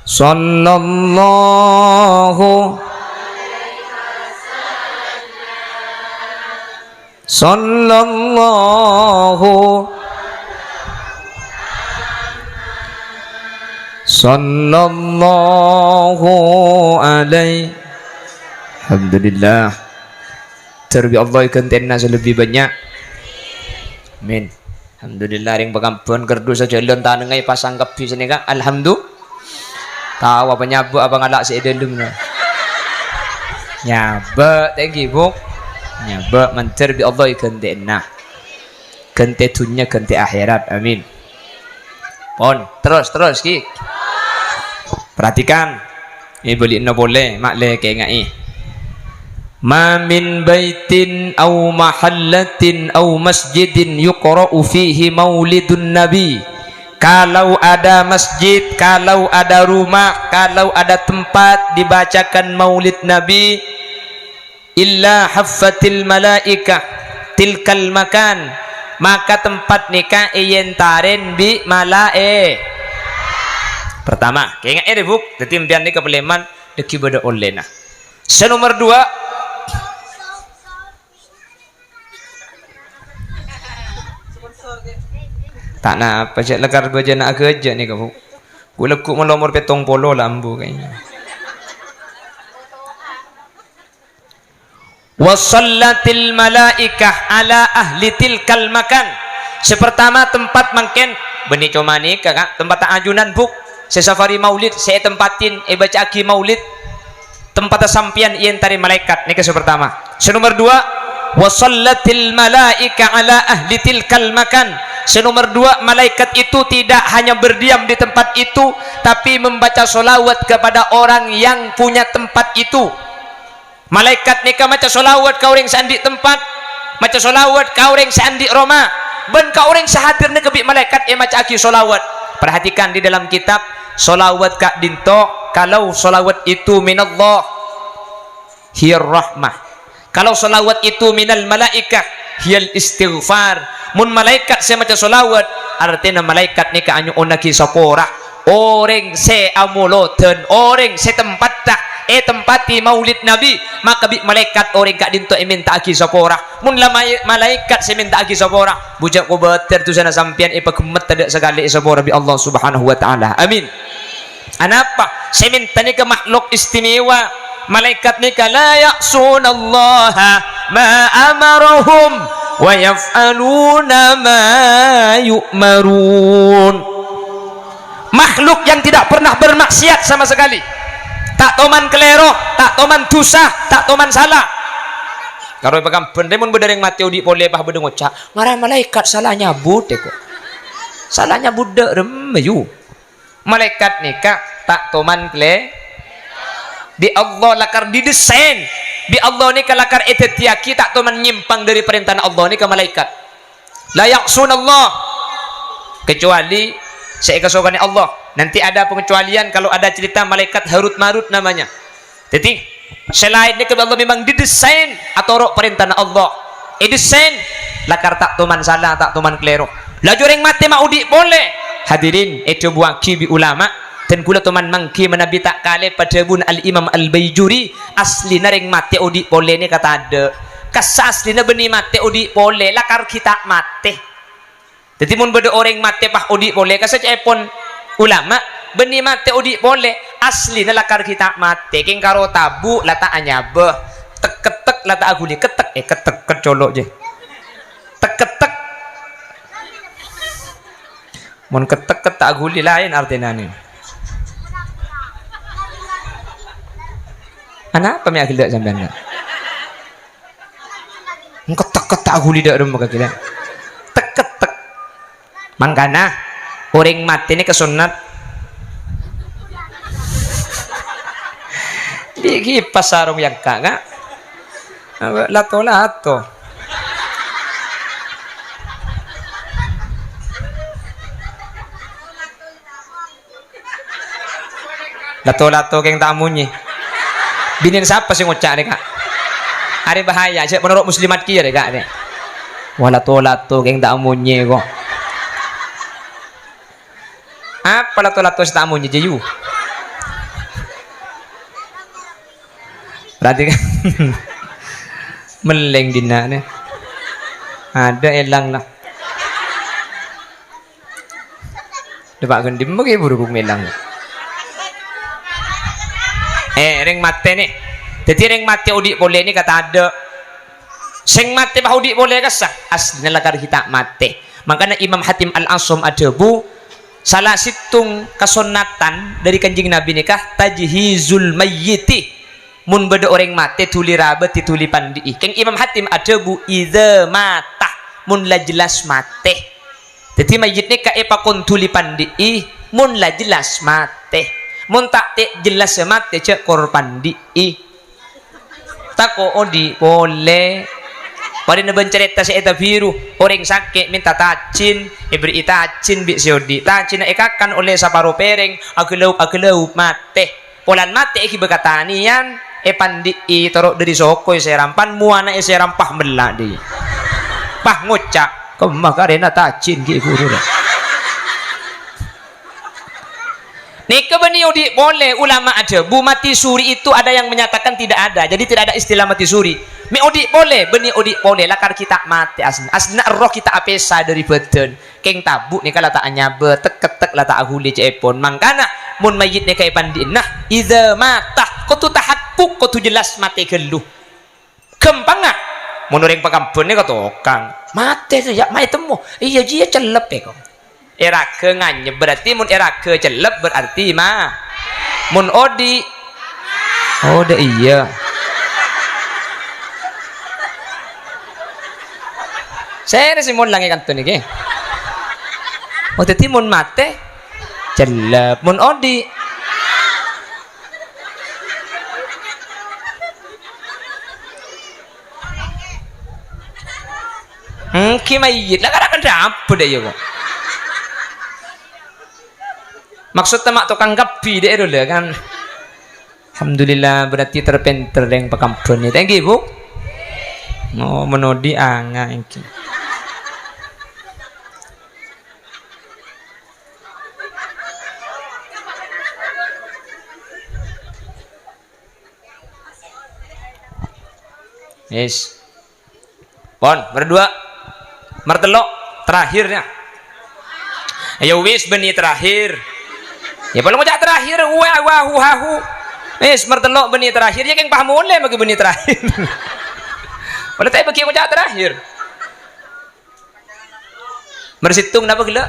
sallallahu sallallahu sallallahu alaihi. Alhamdulillah, terbi Allah kentenna selebih banyak. Amin. Alhamdulillah ring pengampun kerdu saja lon tanengai pasang kepi sini kak. Alhamdulillah. Tahu apa nyabu apa ngalak si edelum na. Nyaba tegi buk. Nyaba mencer bi Allah kentenna. Kente dunia kente akhirat. Amin. Pon terus ki. Perhatikan. Ini boleh no boleh mak le kayak ngai. Ma min baitin aw mahallatin aw masjidin yuqra'u fihi maulidun nabi. Kalau ada masjid, kalau ada rumah, kalau ada tempat dibacakan maulid nabi, illa haffatil malaika tilkal makan, maka tempat nikah iyentaren bi malae. Pertama, kayak ngai buk, detimpian nikah peleman deki bada olena. Senomor dua, tak na apa cak lekar baja nak kerja ni kamu. Ku lekuk melomor petong polo lambu kayaknya. Wasallatil malaikah ala ahli tilkal makan. Sepertama tempat mangken beni cuma ni kakak tempat ajunan buk. Sesafari maulid saya tempatin baca aki maulid tempat sampian ien tari malaikat ni ke pertama. Senomor dua, wasallatil malaika ala ahli tilkal makan. Senomor dua, malaikat itu tidak hanya berdiam di tempat itu, tapi membaca solawat kepada orang yang punya tempat itu. Malaikat nikah maca solawat kau orang sandi tempat, maca solawat kau orang sandi Roma, ben kau orang sehadir kebi malaikat maca aki solawat. Perhatikan di dalam kitab solawat kak dinto, kalau solawat itu minallah hiyar rahmah. Kalau solawat itu minal malaikah hiyal istighfar. Mun malaikat saya maca solawat artinya malaikat ni ka anyo onaki sapora. Orang se amuloten, orang se tempat tak tempati maulid nabi, maka bi malaikat orang kak dinto minta aki sapora. Mun la malaikat se minta aki sapora, bujak ko beter tu sana sampian pakemet tidak sekali sapora bi Allah Subhanahu wa taala. Amin. Anapa? Se minta ni ke makhluk istimewa. Malaikat ni la ya'sunallaha ma amarahum wa yaf'aluna ma yu'marun. Makhluk yang tidak pernah bermaksiat sama sekali, tak toman kelero, tak toman dosa, tak toman salah. Kalau pegang pendemun bedereng mati udi boleh bah bedeng ocak marah malaikat salahnya bude kok, salahnya bude remeyu. Malaikat nikah tak toman kelero di Allah lakar didesain di Allah ni kalakar etetiaki tak tu menyimpang dari perintah Allah ni ke malaikat la ya'sunallah kecuali seekasogani Allah. Nanti ada pengecualian kalau ada cerita malaikat Harut Marut namanya. Jadi selain ni ke Allah memang didesain atau perintah Allah didesain lakar tak tuman salah tak tuman kelero laju ring mati maudi boleh. Hadirin itu buah kibi ulama dan kula teman mangki menabi tak kale pada bun al Imam al Baijuri asli naring mati odi boleh ni kata ada kasa asli na beni mati odi boleh lakar kita mati. Jadi mun beda orang mati pah odi boleh kasa cepon ulama beni mati odi boleh asli na lakar kita mati king karo tabu lata anyabeh tek ketek lata aguli ketek ketek kecolok je tek ketek mun ketek ketek aguli lain artinya ni. Kenapa mi akil dak sampean? Ketek-ketek aku lidak rumah kaki tek-ketek. Mangkana orang mati ini kesunat. Di pasarong yang kagak. Lato-lato. Lato-lato keng tamunya. Binin siapa sih ngocak deh kak? Hari bahaya, saya penerok muslimat kia deh kak deh. Walato-lato keng tak amunye kok. Apa lato-lato tak amunye jeyu? Berarti kan meleng dina nih. Ada elang lah. Depak gendim bagi buru melang. Ring mati nih. Jadi ring mati udi boleh ni kata ada. Sing mati bah udi boleh kasah. Aslinya lakar kita mati. Makanya Imam Hatim Al-Asum Adabu salah situng kesunatan dari kanjing Nabi nikah tajhizul mayyiti. Mun beda orang mati tuli rabat tuli pandi. Keng Imam Hatim Adabu idza mata mun la jelas mati. Jadi mayyit nikah pakon tuli pandi mun la jelas mati. Mun tak jelas mati cek korban di tako odi boleh pada neben cerita si eta biru orang sakit minta tacin beri tacin bi siodi tacin ekakan oleh saparo pereng agelau mati polan mati iki bekatanian pandi torok dari sokoi serampan muana serampah melak di pah ngocak kau makarena tacin ki guru dah. Nikah beni udi boleh ulama ada. Bu mati suri itu ada yang menyatakan tidak ada. Jadi tidak ada istilah mati suri. Mi udi boleh, beni udi boleh. Lakar kita mati asli. Asli roh kita apesa dari badan. Keng tabu nih kalau tak nyabe tek lah tak ahuli cepon. Mangkana mun mayit nih kayak pandin. Nah, idza mata kau tu tahakkuk kau tu jelas mati geluh. Kempanga mun orang pakampun nih kau tokang. Mati tu ya mai temu. Iya dia celep kau. Era ke nganye berarti mun era ke celep berarti mah mun odi oh dah iya saya resi mun langi kanton iki oh dadi mun mate celep mun odi kimayit lah kan apa deh ya kok. Maksudnya mak tukang kapi deh dulu kan. Alhamdulillah berarti terpenter yang pekampun. Thank you bu. Oh, menodi anga iki. Yes. Pon, berdua. Mertelok terakhirnya. Ya wis beni terakhir. Ya paling ngojak terakhir wa. Wis mertelok beni terakhir ya keng paham oleh bagi beni terakhir. Boleh tak bagi ngojak terakhir. Mersitung napa gila?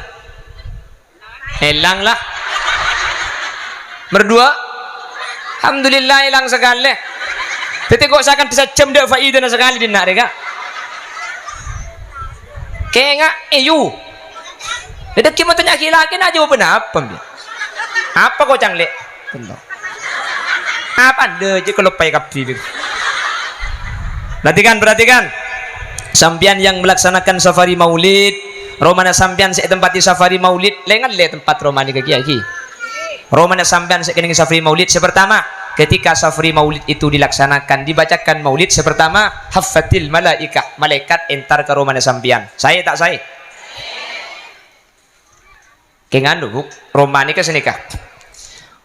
Hilang lah. Berdua. Alhamdulillah hilang sekali. Tapi kok seakan bisa jam dah faedah sekali di nak mereka. Kayak EU. Dia kita tanya lagi nak jawab apa dia? Apa kau canglek? Apa anda je kalau pay kapi? Perhatikan. Sampian yang melaksanakan safari maulid, romana sampian saya tempati safari maulid, lengan le tempat romani kaki lagi. Romana sampian saya kena safari maulid. Sepertama, ketika safari maulid itu dilaksanakan, dibacakan maulid sepertama, haffatil malaikah, malaikat entar ke romana sampian. Saya tak saya. Kengan dulu, romanika senikah.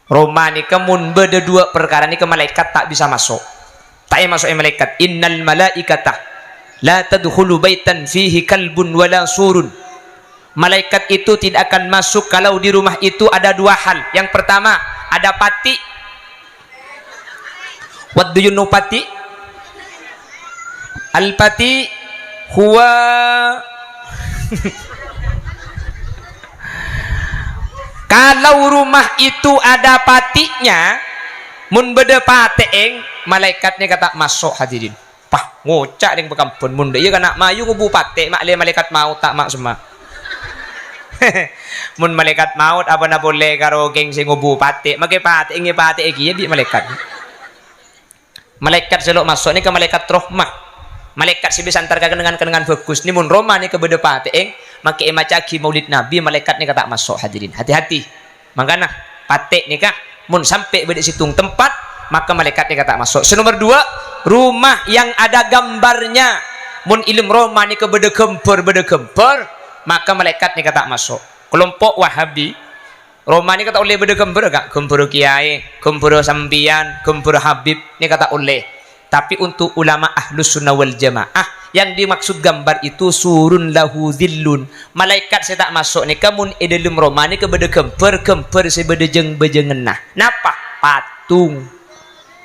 Romanika mun beda dua perkara ni ke malaikat tak bisa masuk. Tak masuk malaikat. Innal malaikata la tadkhulu baitan fihi kalbun wala surun. Malaikat itu tidak akan masuk kalau di rumah itu ada dua hal. Yang pertama, ada pati. What do you know pati? Al-pati huwa kalau rumah itu ada patinya, mun beda pateeng, malaikatnya kata masuk hadirin. Pah ngocak ding bekampun mun dia kana mayu ngubu pate mak le malaikat maut tak mak semua. Mun malaikat maut apa na boleh karo geng sing ngubu pate, make pate ngi pate iki di malaikat. Malaikat selok masuk ni ke malaikat rahmah. Malaikat si bisa antar dengan bagus ni mun Roma ni ke beda pateeng, make macaki maulid Nabi malaikat ni kata masuk hadirin. Hati-hati. Mangkana pate ni kah mun sampai beda situng tempat maka malaikat ni kata masuk. Nomor dua, rumah yang ada gambarnya. Mun ilmu Roma ni ke beda gempur maka malaikat ni kata masuk. Kelompok Wahabi Roma ni kata oleh beda gempur gak? Gempur kiai, gempur sampian, gempur Habib ni kata oleh. Tapi untuk ulama ahlus sunnah wal jamaah yang dimaksud gambar itu surun lahu dhillun. Malaikat saya tak masuk ni kamun edelum Roma ni ke beda gempur sebeda jeng bejengenah. Napa? Patung.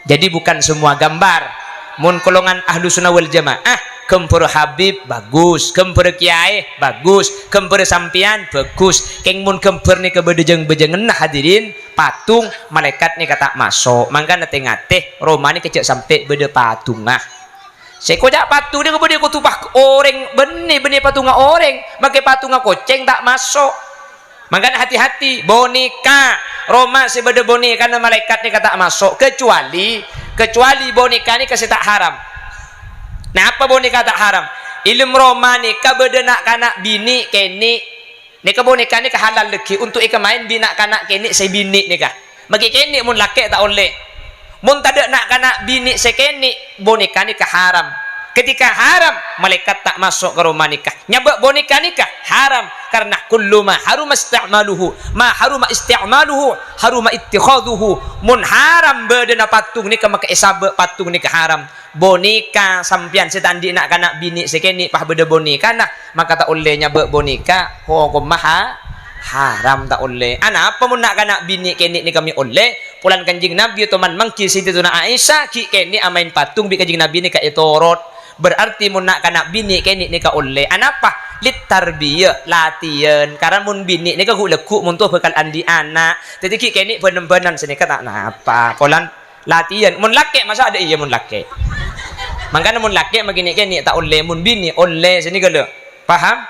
Jadi bukan semua gambar. Mun kolongan ahlus sunnah wal jamaah gempur Habib bagus, gempur kiai bagus, gempur sampian bagus. Keng mun gempur ni ke beda jeng bejengenah hadirin, patung malaikat ni kata masuk. Mangka nate-ngate Roma ni kecek sampai beda patung ah. Saya kojak patung dia kemudian ko tupah orang benih patung orang, pakai patung koceng tak masuk. Mangka hati-hati boneka Roma sebeda boneka na malaikat ni kata masuk kecuali boneka ni kasih tak haram. Nah apa boneka tak haram? Ilmu Roma ni kabeda nak kanak bini keni. Nika boneka ni halal leki untuk ika main bina kanak keni saya bini nika. Bagi keni mun laki tak oleh. Mun tak ada nak kanak bini saya keni boneka ni haram. Ketika haram malaikat tak masuk ke rumah nikah. Nyabak boneka nikah haram karena kullu ma haruma isti'maluhu ma haruma isti'maluhu haruma ittikhaduhu. Mun haram bedena patung nikah maka isabak patung nikah haram. Boneka sampian setandi nak kanak bini sekeni pah beda boneka nah maka tak oleh nyabak boneka hukum maha haram tak oleh. Ana apa mun nak kanak bini keni ni kami oleh pulan kanjing Nabi teman mangki Sayyidatuna Aisyah ki keni amain patung bi kanjing Nabi ni ka etorot. Berarti mun nak kanak bini keni ni ka oleh. Ana apa? Lit tarbiyah latihan karena mun bini ni ka lekuk mun tu bekal andi anak. Jadi ki keni benem-benem sini kata apa? Pulan latihan mun laki masa ada iya mun laki. Makanya mun laki begini keni tak oleh mun bini oleh sini kalau paham?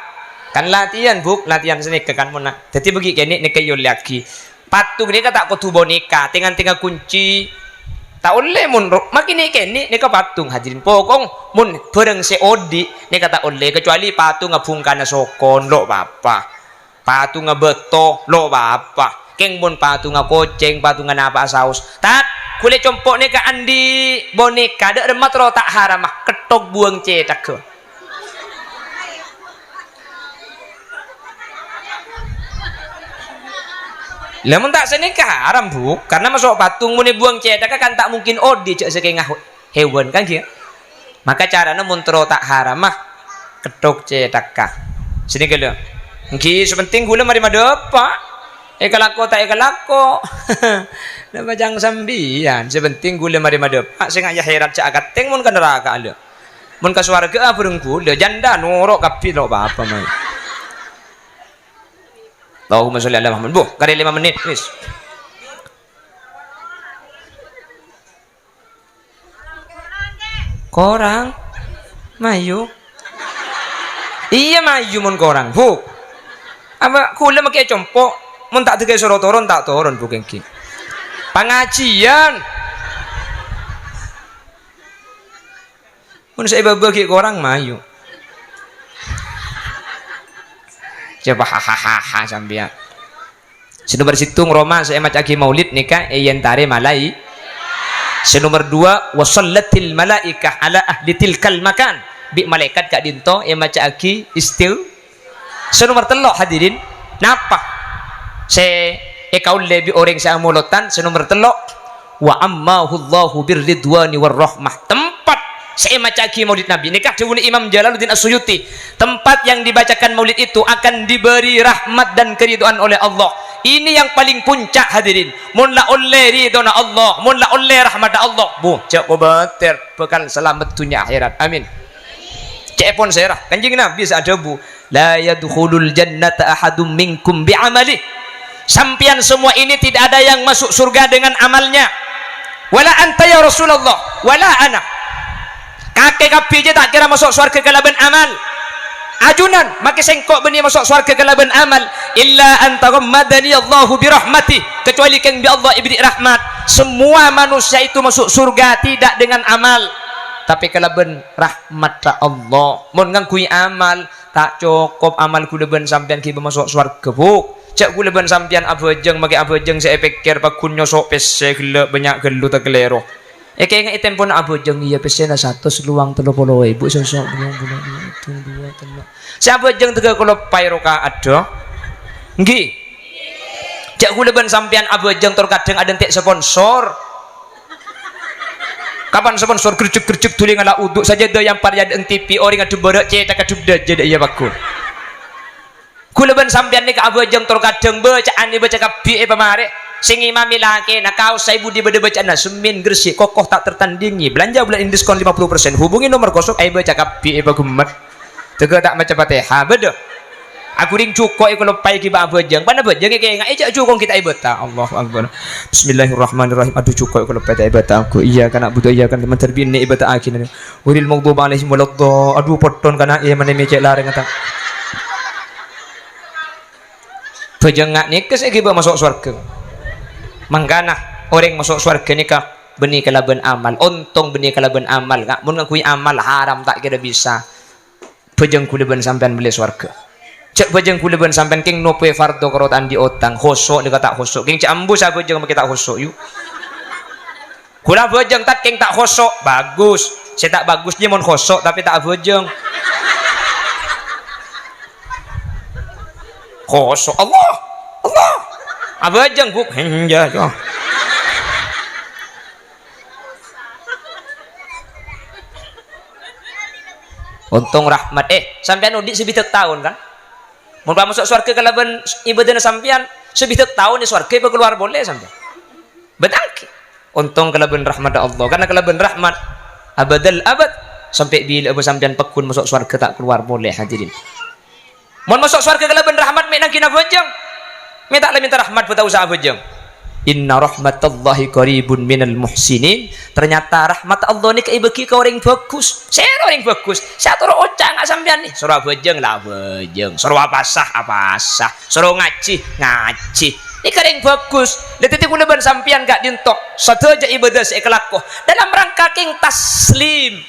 Kan latihan latihan sini kan mun. Jadi begi keni ni kayo laki. Patung ni kata ko tu boneka, tinggal kunci. Tak oleh mun makin keni ni ka patung hadirin pokong mun bareng se odi ni kata oleh kecuali patung ngabungkan sokon lo bapa. Patung ngebeto lo bapa. keng mun patunga koceng patunga apa saus tat kulit compok ni ka andi boneka dak remat ro tak haramah ketok buang cetak ke lamun tak senikah haram bu karena masuk patung muni buang cetak kan tak mungkin odi cek sekengah hewan kan kia maka caranya muntro tak haramah ketok cetak kah sini kalau ngi sepenting gula mari madepa ekalako tak ekalako nama jang sambian sepenting gula mari madepa sing aya herat cak akateng mun ka neraka ada mun ka swarga burung gula janda norok kapi lo apa mai Allahumma sholli ala Muhammad. Bu, kali 5 menit, wis. Korang mayu. Iya mayu mun korang, Bu. Apa kula make compok mun tak dege suruh turun tak turun Bu kengki. Pengajian. Mun saya bagi korang mayu. Coba hahaha sambian. Senomor situng Roma saya macaki maulid nikah yentare malai. Senomor 2 wasallatil malaikah ala ahli tilkal makan. Bi malaikat kak dinto macaki istil. Senomor 3 hadirin napa? Se kaul lebih orang saya mulutan senomor 3 wa ammahu Allahu birridwani warahmah. Tempat saya macaki maulid Nabi nikah dengan Imam Jalaluddin As-Suyuti tempat yang dibacakan maulid itu akan diberi rahmat dan keridhaan oleh Allah. Ini yang paling puncak hadirin mun la oleh ridona Allah mun la oleh rahmat Allah bu cek beter bekal selamat dunia akhirat amin cek pun serah kanjeng Nabi ada bu la yadkhulul jannata ahadum minkum bi'amali sampian semua ini tidak ada yang masuk surga dengan amalnya wala anta ya Rasulullah wala ana kakek kapi je tak kira masuk surga kalaban amal ajunan maka sengkok beni masuk surga kalaban amal illa antaghammadani Allahu birahmati kecuali kang bi Allah ibri rahmat semua manusia itu masuk surga tidak dengan amal tapi kalaban rahmat Allah mun ngangkui amal tak cukup amal ku leben sampean ki masuk surga bu cak ku leben sampean abejeng make abejeng saya pikir pakun nyosok pese gele banyak gelu tak kelero kayak nga item pun abojeng iya pesena 100 luang 30.000 sosok belum itu 2 3 si abojeng 30 payroka ada nggih jak kula ben sampean abojeng tur kadang ada entek sponsor kapan sponsor gercek-gercek tuli ngala uduk saja do yang parya eng TV orang adu borok cetak adu daje iya bakul kula ben sampean nek abojeng tur kadang bacaane baca kabi pamare sing imami laki nak kau saya budi beda bacaan semin Gresik kokoh tak tertandingi belanja bulan ini diskon 50% hubungi nomor kosong baca kapi gumet tega tak macam Fatihah beda aku ring cukok kalau pai ki ba bejeng pana bejeng kayak enggak cukong kita ibata Allahu akbar bismillahirrahmanirrahim aduh cukok kalau pai ibata aku iya kana butuh iya kan teman terbini ibata akin uril maghdub alaihim waladh aduh poton kana iya mana mecek lareng ngata bejeng ngak nikes iki ba masuk surga mangkana orang masuk surga nikah benih kalaban amal untung benih kalaban amal kak mun ngakui amal haram tak kira bisa bejeng kuliban sampean beli surga cek bejeng kuliban sampean king nope fardo korotan di otang khosok dia tak khosok king cek ambu sa bejeng make tak khosok yuk kula bejeng tak king tak khosok bagus saya tak bagus dia mon khosok tapi tak bejeng khosok Allah abajang buk henja jo untung rahmat sampean udik sebitek tahun kan mun masuk surga kalaban ibadahna sampean sebitek tahun di surga ibu keluar boleh sampean bedangki untung kalaban rahmat Allah karena kalaban rahmat abadal abad sampai bila sampean pekun masuk surga tak keluar boleh hadirin mun masuk surga kalaban rahmat mek nang kina bajang minta minta rahmat buat usaha bejeng inna rahmatallahi qaribun minal muhsinin ternyata rahmat Allah ni kaibeki ke orang bagus saya orang bagus saya turun ocang nggak sampean nih suruh bejeng lah bejeng suruh apa sah suruh ngaji ini kering bagus letiti kuleban sampean gak dintok satu aja ibadah saya kelakuh dalam rangka king taslim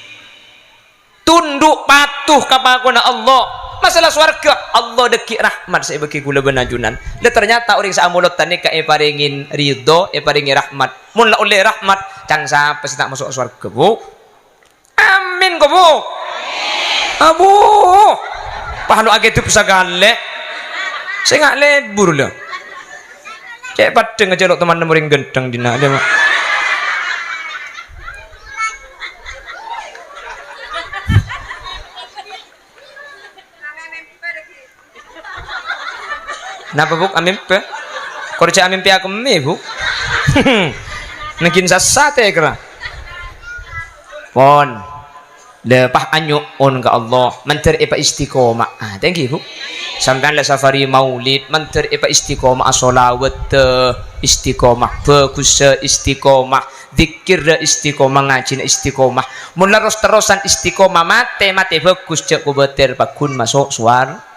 tunduk patuh kepada Allah masalah swarga Allah deki rahmat saya bagi kula benajunan le ternyata orang saamulot tani ka paringin ridho paringi rahmat mun la oleh rahmat cang sapa sing tak masuk swarga bu amin kok bu abu pahano age tup sagale sing gak lebur lho cek padeng aja lo teman ring gendeng dina dia napa bu amin pe korja amin pe aku me bu nakin sasate kera pon lepah anyu on ka Allah manter ipa istiqomah thank you bu sampean la safari maulid manter ipa istiqomah solawat istiqomah bagus istiqomah zikir istiqomah ngaji istiqomah mun terus-terusan istiqomah mate bagus cek kubeter pakun masuk suar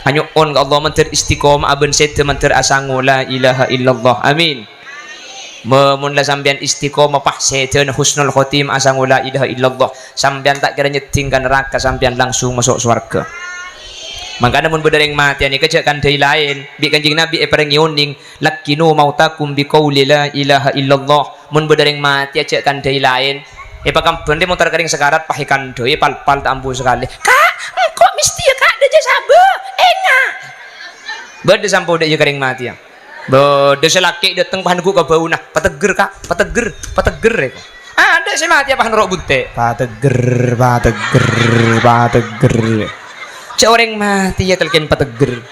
anyu on ka Allah manter istiqomah aben sete manter asangu la ilaha illallah amin mun la sampean istiqomah pah setan husnul khotim asangu la ilaha illallah sampean tak kira nyetingkan neraka sampean langsung masuk surga makanya mun bedereng mati ani kejakan dari lain bi kanjing nabi pereng yoning lakinu mautakum bi qauli la ilaha illallah mun bedereng mati ajakan dari lain pakam bende motor kering sekarat pahikan doi pal tambu sekali kak kok mesti ya kak deje sabe enga bede sampo de kering mati ya bede selaki dateng pahanku ke bau nah pateger kak pateger ya ada si mati pahan rok bunte pateger cak orang mati ya talken pateger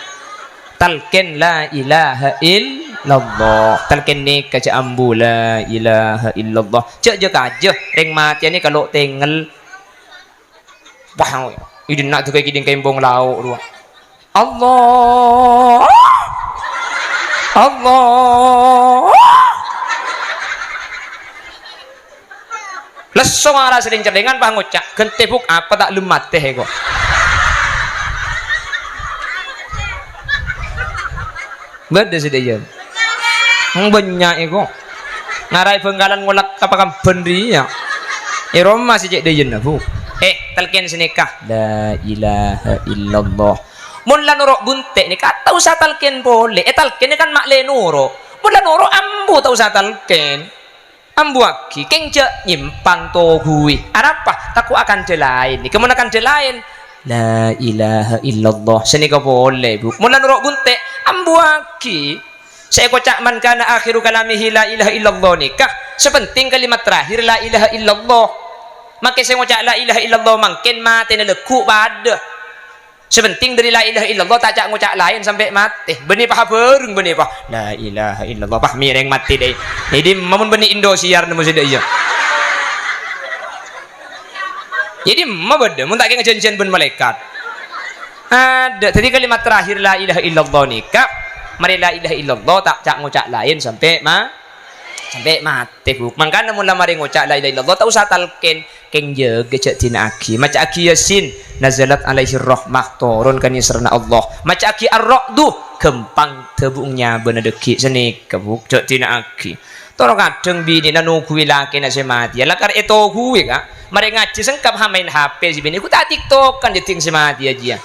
talken la ilaha illallah talken ni kaca ambu la ilaha illallah cak je kaje ring mati ni kalau tengel wah idin nak tu kayak kiding kembong lauk ruang Allah lesong arah sering cerdengan pah ngucak gentebuk apa tak lemat teh kok beda sih dia banyak ego ngarai penggalan ngolak kapakam bendi ya Roma sih cek dia bu telken senikah la ilaha illallah mun la nurok bunte ni kata usah talken boleh talken kan mak le nuro mun la nuro ambu tau usah talken ambu aki kengja nyimpang to hui apa taku akan delain ni kemun akan delain la ilaha illallah senika boleh bu mun la nurok bunte ambu aki saya kocak man kana akhiru kalamihi la ilaha illallah nikah sepenting kalimat terakhir la ilaha illallah maka saya kocak la ilaha illallah mungkin mati na lekuk pada sepenting dari la ilaha illallah tak cak ngucak lain sampai mati benih pah bereng benih pah la ilaha illallah pah mireng mati deh jadi mamun benih Indosiar nemu sudah iya jadi mabede mun tak kaya ngejanjian ben malaikat ada tadi kalimat terakhir la ilaha illallah nikah mari la ilaha illallah tak cak ngucak lain sampai mati buk mangkana mun mari ngucak la ilaha illallah tak usah talken keng jaga cak tina aki maca aki yasin nazalat alaihi rahmah turun kan yasrana Allah maca aki ar-ra'du gempang tebungnya bener deki senik kebuk cak tina aki toro kadang bini nanu kuwi laki na semati lakar eto kuwi kak mari ngaji sengkap hamain HP si bini ku tak tiktok kan jeting semati aja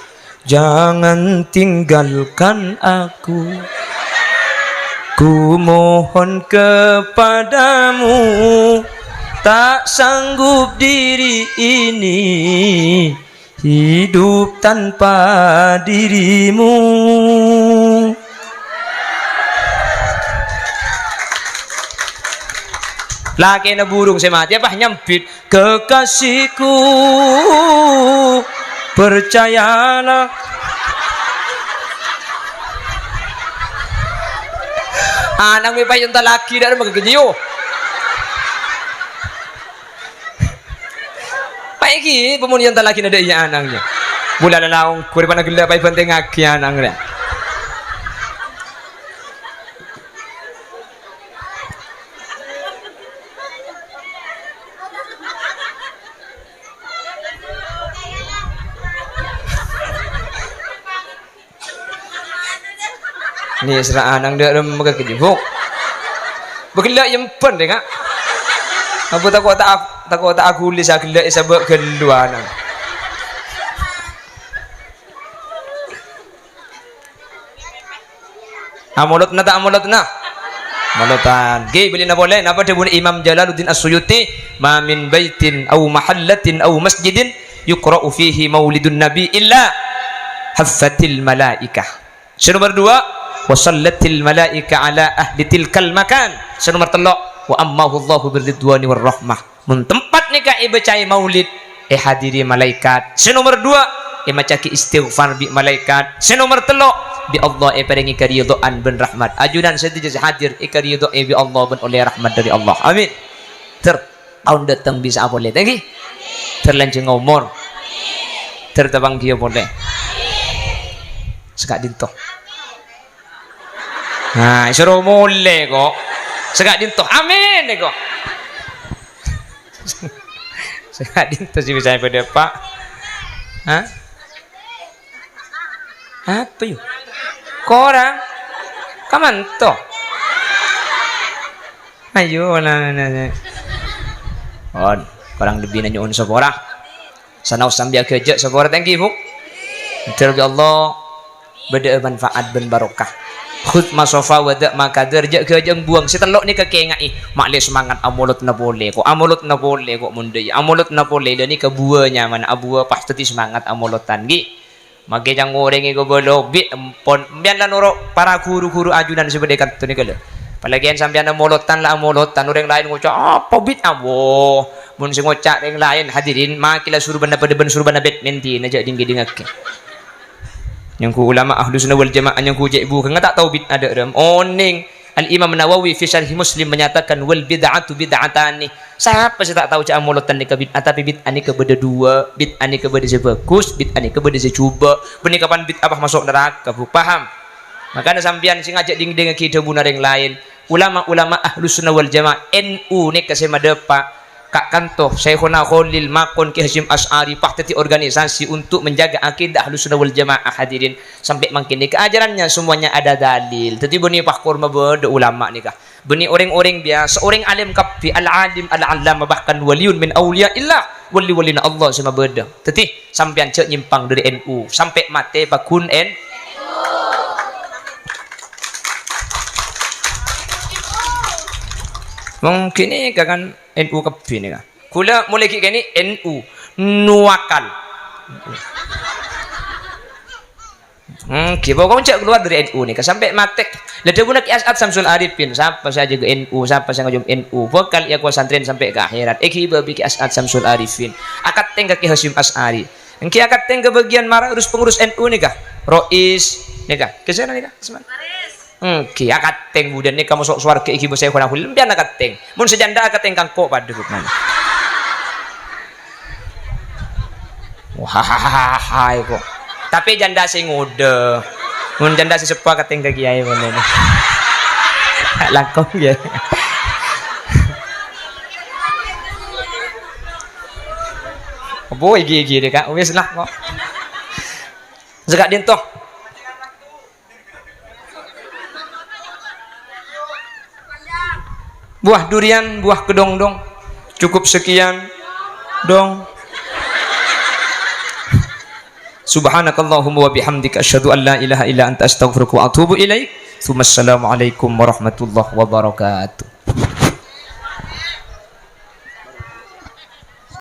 jangan tinggalkan aku ku mohon kepadamu tak sanggup diri ini hidup tanpa dirimu laki na burung semati apa nyampit kekasihku percayalah anang may payon talaki na magagadiyo paiki pemunian talaki na daya anangnya mula na laong kuri pa nagila pa ipanteng aki anang na ni seraan ang dia magkakijibok bagla yung pan deh kak apa takut tak aku lihat sagla isabak keluaran Amulut na tak amulut na? Mulutan. Gi beli na boleh. Napa dia bunyi Imam Jalaluddin As-Suyuti, "Ma min baitin aw mahallatin aw masjidin yuqra'u fihi maulidun nabi illa haffatil malaikah." Nomor 2, wa sallatil malaika ala ahli tilkal makan. Nomor 3, wa ammahu Allahu birridwani war rahmah. Mun tempat nikah ibacai maulid hadiri malaikat. Nomor 2, macaki istighfar bi malaikat. Nomor 3, bi Allah paringi karidhaan ben rahmat. Ajudan sedaya hadir karidho bi Allah ben oleh rahmat dari Allah. Amin. Tahun datang bisa boleh lagi. Terlanjung umur. Tertabang dia boleh. Sekak dinto. Nah, suruh mulai kok. Sekak dinto. Amin kok. Sekak dinto sih bisa pada Pak. Hah? Apa yuk? Korang kaman to? Ayo nah. On, korang lebih nanya sabora. Sana sambil kerja sabora thank you. Terbi Allah beda manfaat ben barokah. Khud masofa wada makader je kerja buang si telok ni kekengai. Makle semangat amulut na boleh kok. Amulut na boleh kok mundai. Amulut na boleh dan ni kebuanya mana abua pasti semangat amulutan gi. Mage jang goreng ego bolo bit empon bian lan oro para guru-guru ajudan sebedekan tu ni kala. Palagian sampean molotan la molotan orang lain ngocak apa bit abo. Mun sing ngocak yang lain hadirin makila suruh benda pada ben suruh benda badminton aja dinggi dingake. Yang ku ulama Ahlus Sunnah wal Jamaah yang ku ibu kan tak tahu bid ada ram. Oning Al-Imam Nawawi fi Syarh Muslim menyatakan wal bid'atu bid'atani. Siapa sih tak tahu cak amulutan ni ke bid'ah tapi bid'ah ni ke beda dua, bid'ah ni ke beda sebagus, bid'ah ni ke beda secuba. Benih kapan bid'ah apa masuk neraka, bu paham? Makanya sampean sing ngajak ding-ding kita bunar yang lain. Ulama-ulama Ahlus Sunnah wal Jamaah NU ni kasih madepa Kak Kantoh Syekhuna Khalil Makun Ki Hasyim Asy'ari pahtati organisasi untuk menjaga akidah Ahlus Sunnah wal Jamaah hadirin sampai makin ni keajarannya semuanya ada dalil. Tadi benih pakor mabede ulama ni kah. Benih orang-orang biasa, orang alim kafi al-alim al-allamah bahkan waliun min auliya illah wali-walina Allah sama beda. Tadi sampean cek nyimpang dari NU sampai mate pakun mungkin ni kan NU kapi ni kan. Kula mulai kini NU nuakal. Kita kau cak keluar dari NU ni, sampai matek. Lepas pun nak As'ad Samsul Arifin, siapa saja ke NU, siapa saja ngajum NU. Bakal ia kuasa santren sampai ke akhirat. Ikiba biki As'ad Samsul Arifin. Akat tengah Ki Hasyim Asy'ari. Engki akat tengah bagian marah urus pengurus NU ni kah? Rois ni kah? Kesana ni kah? Ki akat teng budan ni kamu sok suar ke ikiba saya kena hulim biar akat teng. Mun sejanda akat teng kangko pada hukman. Wah, kok. Tapi janda sing udah. Mun janda si sepa kateng ke kiai mana ni. Langkong ya. Boy gigi dia kak, wes lah kok. Zakat dintoh. Buah durian, buah kedong-dong. Cukup sekian dong. Subhanakallahumma wa bihamdika asyhadu an la ilaha illa anta astaghfiruka wa atubu ilaik. Assalamualaikum warahmatullahi wabarakatuh.